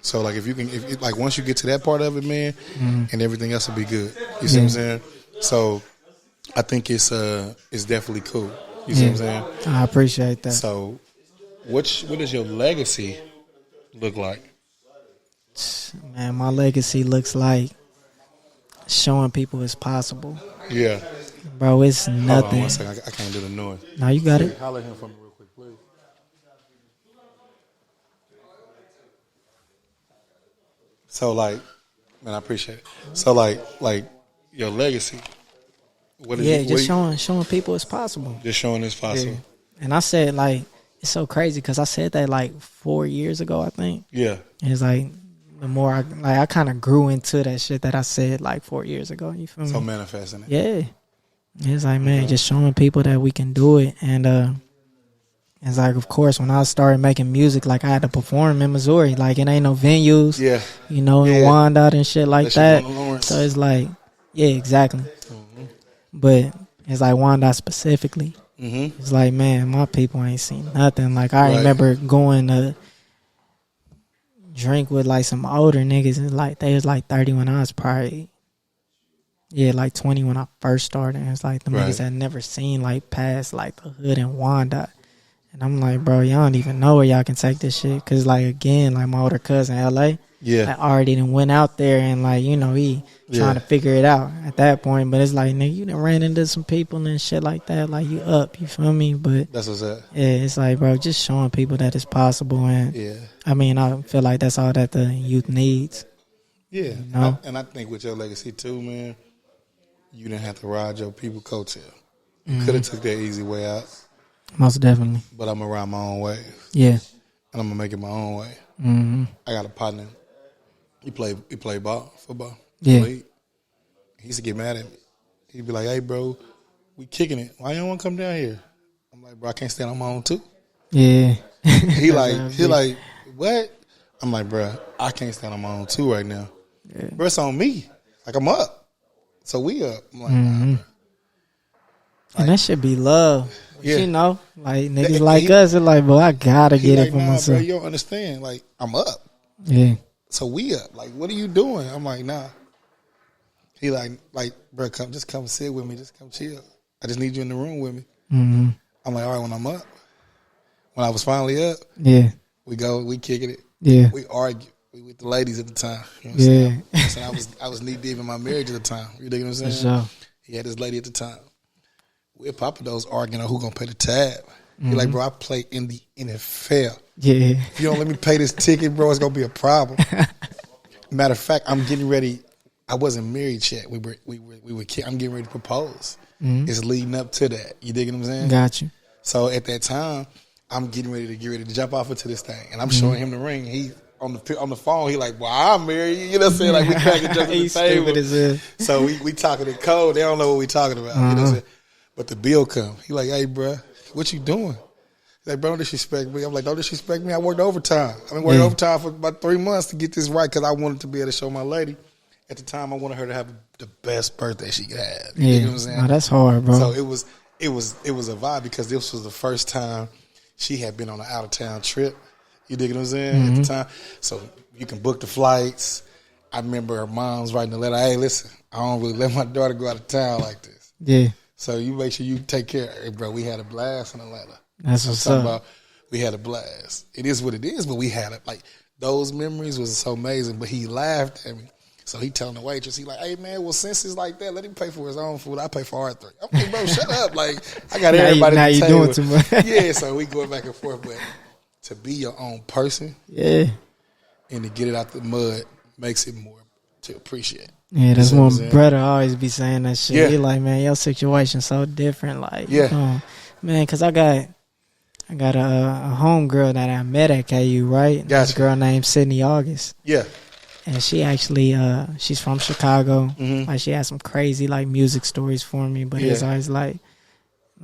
So like if like once you get to that part of it, man, and everything else will be good. You see what I'm saying? So I think it's definitely cool. You see what I'm saying? I appreciate that. So what does your legacy look like? Man, my legacy looks like showing people it's possible. Yeah. Bro, it's Hold on nothing. 1 second. I can't do the noise. No, you got it. Holler at him for me real quick, please. So like, man, I appreciate it. So like your legacy. What is Yeah, you, just what you- showing people it's possible. just showing it's possible. Yeah. And I said, like, it's so crazy because I said that like 4 years ago, I think. Yeah. And it's like the more I kind of grew into that shit that I said like 4 years ago. You feel me? So manifesting it. Yeah. It's like, man, just showing people that we can do it. And it's like, of course, when I started making music, like I had to perform in Missouri. Like it ain't no venues, Yeah. you know, in Yeah. Wyandotte and shit like Unless that. you going to Lawrence. So it's like, yeah, exactly. But it's like Wyandotte specifically. Mm-hmm. It's like, man, my people ain't seen nothing. Like I Right. remember going to drink with like some older niggas, and like they was like 30 when I was probably like 20 when I first started. And it's like the Right. niggas had never seen like past like the hood in Wyandotte. And I'm like, bro, y'all don't even know where y'all can take this shit. Cause like again, like my older cousin LA, Yeah. I already done went out there and like, you know, he trying to figure it out at that point. But it's like, nigga, you done ran into some people and shit like that. Like you up, you feel me? But That's what's up. yeah, it's like, bro, just showing people that it's possible. And Yeah. I mean, I feel like that's all that the youth needs. Yeah. know? And I think with your legacy too, man, you didn't have to ride your people coattail. You could have took that easy way out, Most definitely. but I'm gonna ride my own way, Yeah. and I'm gonna make it my own way. Mm-hmm. I got a partner. He play football. Yeah. He used to get mad at me. He'd be like, "Hey, bro, we kicking it. Why you don't want to come down here?" I'm like, "Bro, I can't stand on my own too." Yeah. He like, "What?" I'm like, "Bro, I can't stand on my own too right now. Yeah. Bro, it's on me. Like I'm up, so we up." I'm like, Mm-hmm. nah, bro. And that should be love. Yeah. You know, like niggas He- like us, it's like, bro, I gotta He get like, it for nah, myself. bro, you don't understand. Like I'm up, Yeah. so we up. Like, what are you doing? I'm like, nah. He like, bro, just come sit with me. Just come chill. I just need you in the room with me. Mm-hmm. I'm like, all right, when I'm up. When I was finally up, Yeah. we kicking it. Yeah. We argue. We with the ladies at the time. You know what I'm Yeah. saying? So I was knee deep in my marriage at the time. You dig what I'm saying? For sure. He had this lady at the time. We at Papa Do's arguing on who gonna pay the tab. He like, bro, I play in the NFL. Yeah. If you don't let me pay this ticket, bro, it's gonna be a problem. Matter of fact, I'm getting ready. I wasn't married yet. I'm getting ready to propose. It's leading up to that. You dig what I'm saying? Got you. So at that time, I'm getting ready to jump off into this thing, and I'm showing him the ring. He on the phone. He like, well, I'm married. You know what I'm saying? Like we cracking jokes at the He's table. stupid as hell. So we talking in code. They don't know what we talking about. You know what I'm saying? But the bill come. He like, hey, bro, what you doing? He's like, bro, don't disrespect me. I'm like, don't disrespect me. I worked overtime. I've been working overtime for about 3 months to get this right because I wanted to be able to show my lady. At the time, I wanted her to have the best birthday she could have. You know what I'm saying? No, that's hard, bro. So it was a vibe because this was the first time she had been on an out of town trip. You dig what I'm saying? At the time, so you can book the flights. I remember her mom's writing a letter. Hey, listen, I don't really let my daughter go out of town like this. Yeah. So you make sure you take care of her, bro. We had a blast in Atlanta. That's what's up. We had a blast. It is what it is, but we had it. Like those memories was so amazing. But he laughed at me. So he telling the waitress, he like, hey man, well since it's like that, let him pay for his own food. I pay for our three. I'm like, bro, shut up. Like I got everybody. Now at the you table. doing too much. Yeah, so we going back and forth. But to be your own person, Yeah. and to get it out the mud makes it more to appreciate. Yeah, that's You know what one I'm saying? brother always be saying that shit. Yeah. He like, man, your situation so different. Like, Yeah. man, because I got a homegirl that I met at KU, right? This Gotcha. girl named Sydney August. Yeah, And she actually, she's from Chicago. Mhm. Like, she has some crazy, like, music stories for me. But it's Yeah. always like,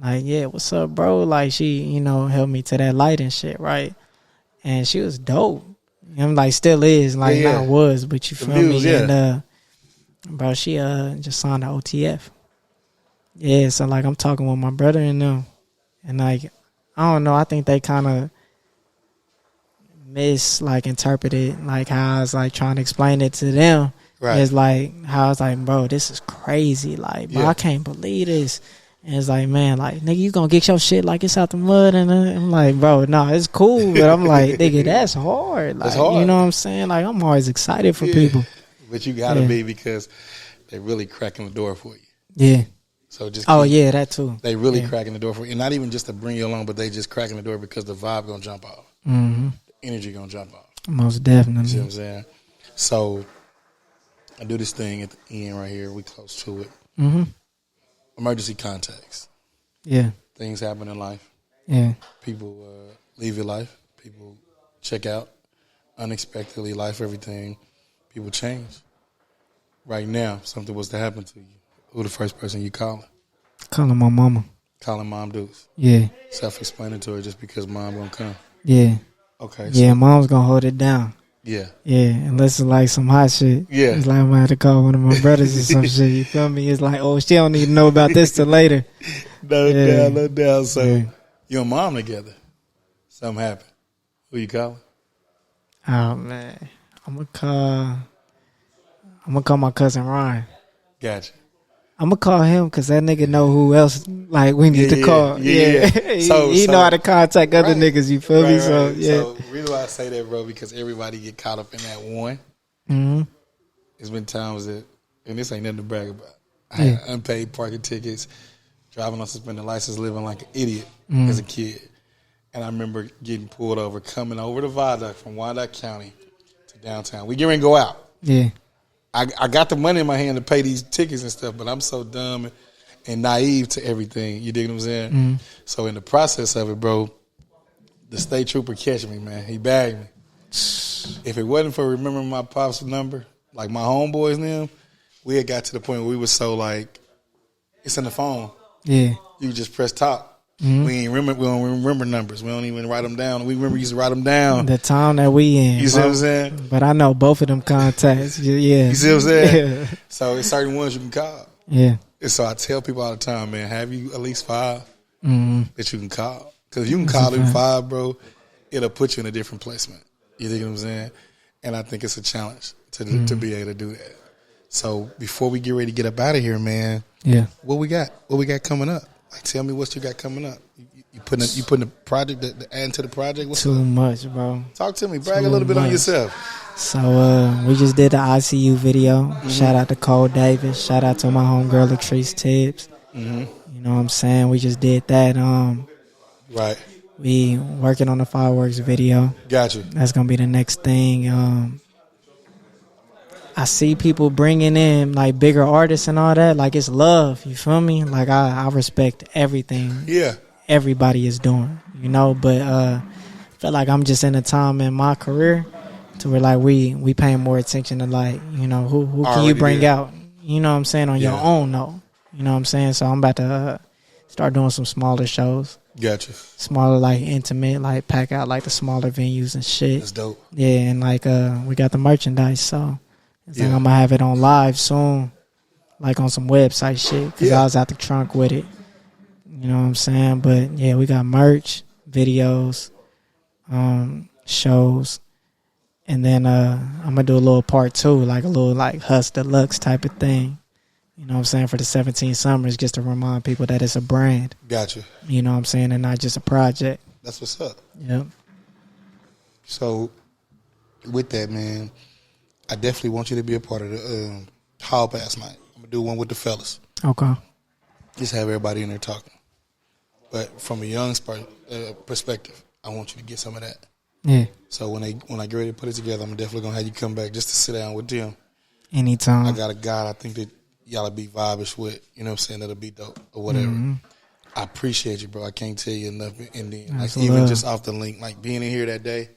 yeah, what's up, bro? Like, she, held me to that light and shit, right? And she was dope. I'm like, still is. Like, Yeah. not was, but you The feel muse, me? yeah. And, bro, she just signed the OTF. Yeah, so, like, I'm talking with my brother and them. And, like, I don't know. I think they kind of interpreted like how I was like trying to explain it to them. Right. It's like how I was like, bro, this is crazy. Like, bro, Yeah. I can't believe this. And it's like, man, like, nigga, you gonna get your shit like it's out the mud. And I'm like, bro, no, it's cool. But I'm like, nigga, that's hard. Like, That's hard. you know what I'm saying? Like, I'm always excited for Yeah. people. But you gotta Yeah. be because they really cracking the door for you. Yeah. So just Yeah, that too. They really Yeah. cracking the door for you, and not even just to bring you along, but they just cracking the door because the vibe gonna jump off, Mm-hmm. the energy gonna jump off. Most You see definitely. what I'm saying? So I do this thing at the end right here. We close to it. Mm-hmm. Emergency contacts. Yeah. Things happen in life. Yeah. People leave your life. People check out unexpectedly. Life, everything. People change. Right now, if something was to happen to you, who the first person you calling? Calling my mama. Calling Mom Deuce. Yeah. Self-explanatory, just because Mom gonna come. Yeah. Okay. Yeah, So, mom's gonna hold it down. yeah. Yeah, unless it's like some hot shit. Yeah. It's like I might have to call one of my brothers or some shit. You feel me? It's like, oh, she don't need to know about this till later. No Yeah. doubt, no doubt. So Yeah. you and Mom together. Something happened. Who you calling? Oh man, I'm gonna call my cousin Ryan. Gotcha. I'm gonna call him because that nigga know who else like we need to call. Yeah. he know how to contact other Right. niggas. You feel me? Right, So right. yeah. So the reason why I say that, bro, because everybody get caught up in that one. Mm-hmm. There's been times that, and this ain't nothing to brag about. I had unpaid parking tickets, driving on suspended license, living like an idiot as a kid. And I remember getting pulled over, coming over the viaduct from Wyandotte County to downtown. We get ready to go out. Yeah. I got the money in my hand to pay these tickets and stuff, but I'm so dumb and naive to everything. You dig what I'm saying? Mm-hmm. So in the process of it, bro, the state trooper catch me, man. He bagged me. If it wasn't for remembering my pop's number, like my homeboys and them, we had got to the point where we were so like, it's in the phone. Yeah. You just press talk. Mm-hmm. We don't remember numbers. We don't even write them down. We remember used to write them down. The town that we in. You see what I'm saying? But I know both of them contacts. Yeah. You see what I'm saying? Yeah. So it's certain ones you can call. Yeah. And so I tell people all the time, man, have you at least 5 that you can call? Because you can That's call a them fact. 5, bro, it'll put you in a different placement. You think what I'm saying? And I think it's a challenge to be able to do that. So before we get ready to get up out of here, man, Yeah. what we got? What we got coming up? Like, tell me what you got coming up. You putting the project, the add to the project? What's Too up? much, bro. Talk to me. Brag a Too little bit on much. yourself. So we just did the ICU video. Shout out to Cole Davis. Shout out to my homegirl Latrice Tibbs. You know what I'm saying? We just did that. Right. We working on the fireworks video. Got you. That's gonna be the next thing. I see people bringing in like bigger artists and all that. Like it's love. You feel me? Like I respect everything Yeah. everybody is doing. You know, but I feel like I'm just in a time in my career to where like we paying more attention to like, you know, who can Already you bring did. out, you know what I'm saying, on your Yeah. own though. You know what I'm saying? So I'm about to start doing some smaller shows. Got you. Smaller, like intimate, like pack out like the smaller venues and shit. That's dope. Yeah, and like we got the merchandise, so it's like Yeah. I'm gonna have it on live soon, like on some website shit. Cause Yeah. I was out the trunk with it. You know what I'm saying? But yeah, we got merch, videos, shows, and then I'm gonna do a little part 2, like a little like Huss Deluxe type of thing. You know what I'm saying? For the 17 Summers, just to remind people that it's a brand. Got you. You know what I'm saying? And not just a project. That's what's up. Yep. So, with that, man, I definitely want you to be a part of the Hall Pass night. I'm going to do one with the fellas. Okay. Just have everybody in there talking. But from a young perspective, I want you to get some of that. Yeah. So when I get ready to put it together, I'm definitely going to have you come back just to sit down with them. Anytime. I got a guy I think that y'all will be vibish with. You know what I'm saying? That'll be dope or whatever. I appreciate you, bro. I can't tell you enough. And then, like, That's even love. just off the link, like being in here that day,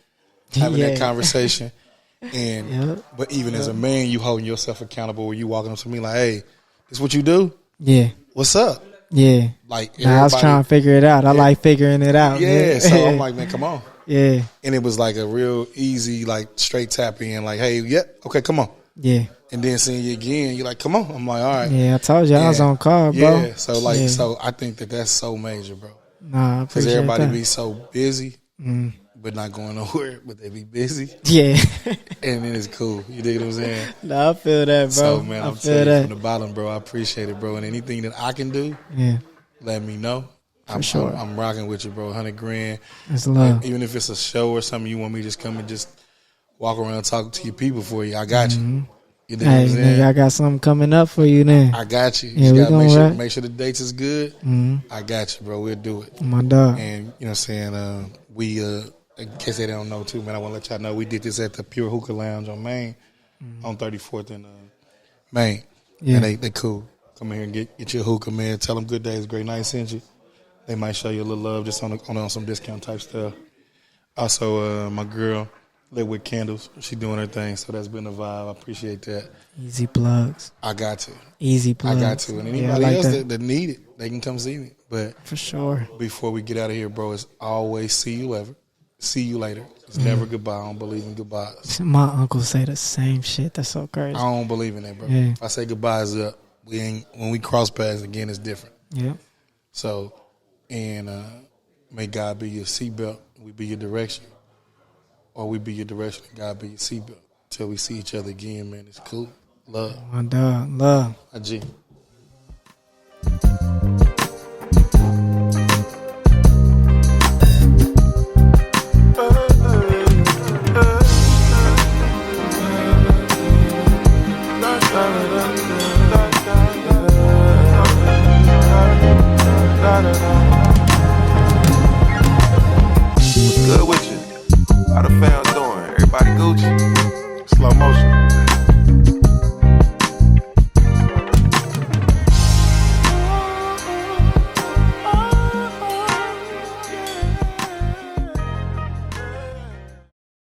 having that Yeah. conversation. And Yep. but even as a man, you holding yourself accountable where you walking up to me like, hey, this what you do? Yeah. What's up? Yeah. Like Nah, I was trying to figure it out. I like figuring it out. yeah, man. so I'm like, man, come on. yeah. And it was like a real easy, like straight tap in, like, hey, yep, okay, come on. Yeah. And then seeing you again, you're like, come on. I'm like, all right. Yeah, I told you I was Yeah. on call, bro. Yeah, so like, Yeah. so I think that's so major, bro. Nah, I Because appreciate everybody that. be so busy, but not going nowhere, but they be busy. Yeah. And then it's cool. You dig what I'm saying? Nah, I feel that, bro. So, man, I I'm feel telling you that. from the bottom, bro, I appreciate it, bro. And anything that I can do, Yeah. let me know. sure. I'm rocking with you, bro. 100 grand. It's love. Even if it's a show or something, you want me to just come and just walk around talking to your people for you. I got you. You know what I'm Hey, saying? nigga, I got something coming up for you then. I got you. Yeah, You we gotta gonna rap. make sure the dates is good. Mm-hmm. I got you, bro. We'll do it. My dog. And you know what I'm saying? We in case they don't know too, man, I wanna let y'all know we did this at the Pure Hookah Lounge on Main, on 34th and Main. Yeah. And they cool. Come in here and get your hookah, man. Tell them Good Days, Great Night sent you. They might show you a little love just on some discount type stuff. Also, my girl lit with candles. She doing her thing, so that's been a vibe. I appreciate that. Easy plugs. I got to. Easy plugs. I got to. And anybody Yeah, I like else that. that need it, they can come see me. But For sure. before we get out of here, bro, it's always see you later. It's never goodbye. I don't believe in goodbyes. My uncle say the same shit. That's so crazy. I don't believe in that, bro. Yeah. If I say goodbyes up, when we cross paths again, it's different. Yeah. So, and may God be your seatbelt, we be your direction, or we be your direction and God be your seatbelt. Till we see each other again, man. It's cool. Love. My dog. Love. My G. What's good with you? How the fam doing? Everybody Gucci? Slow motion.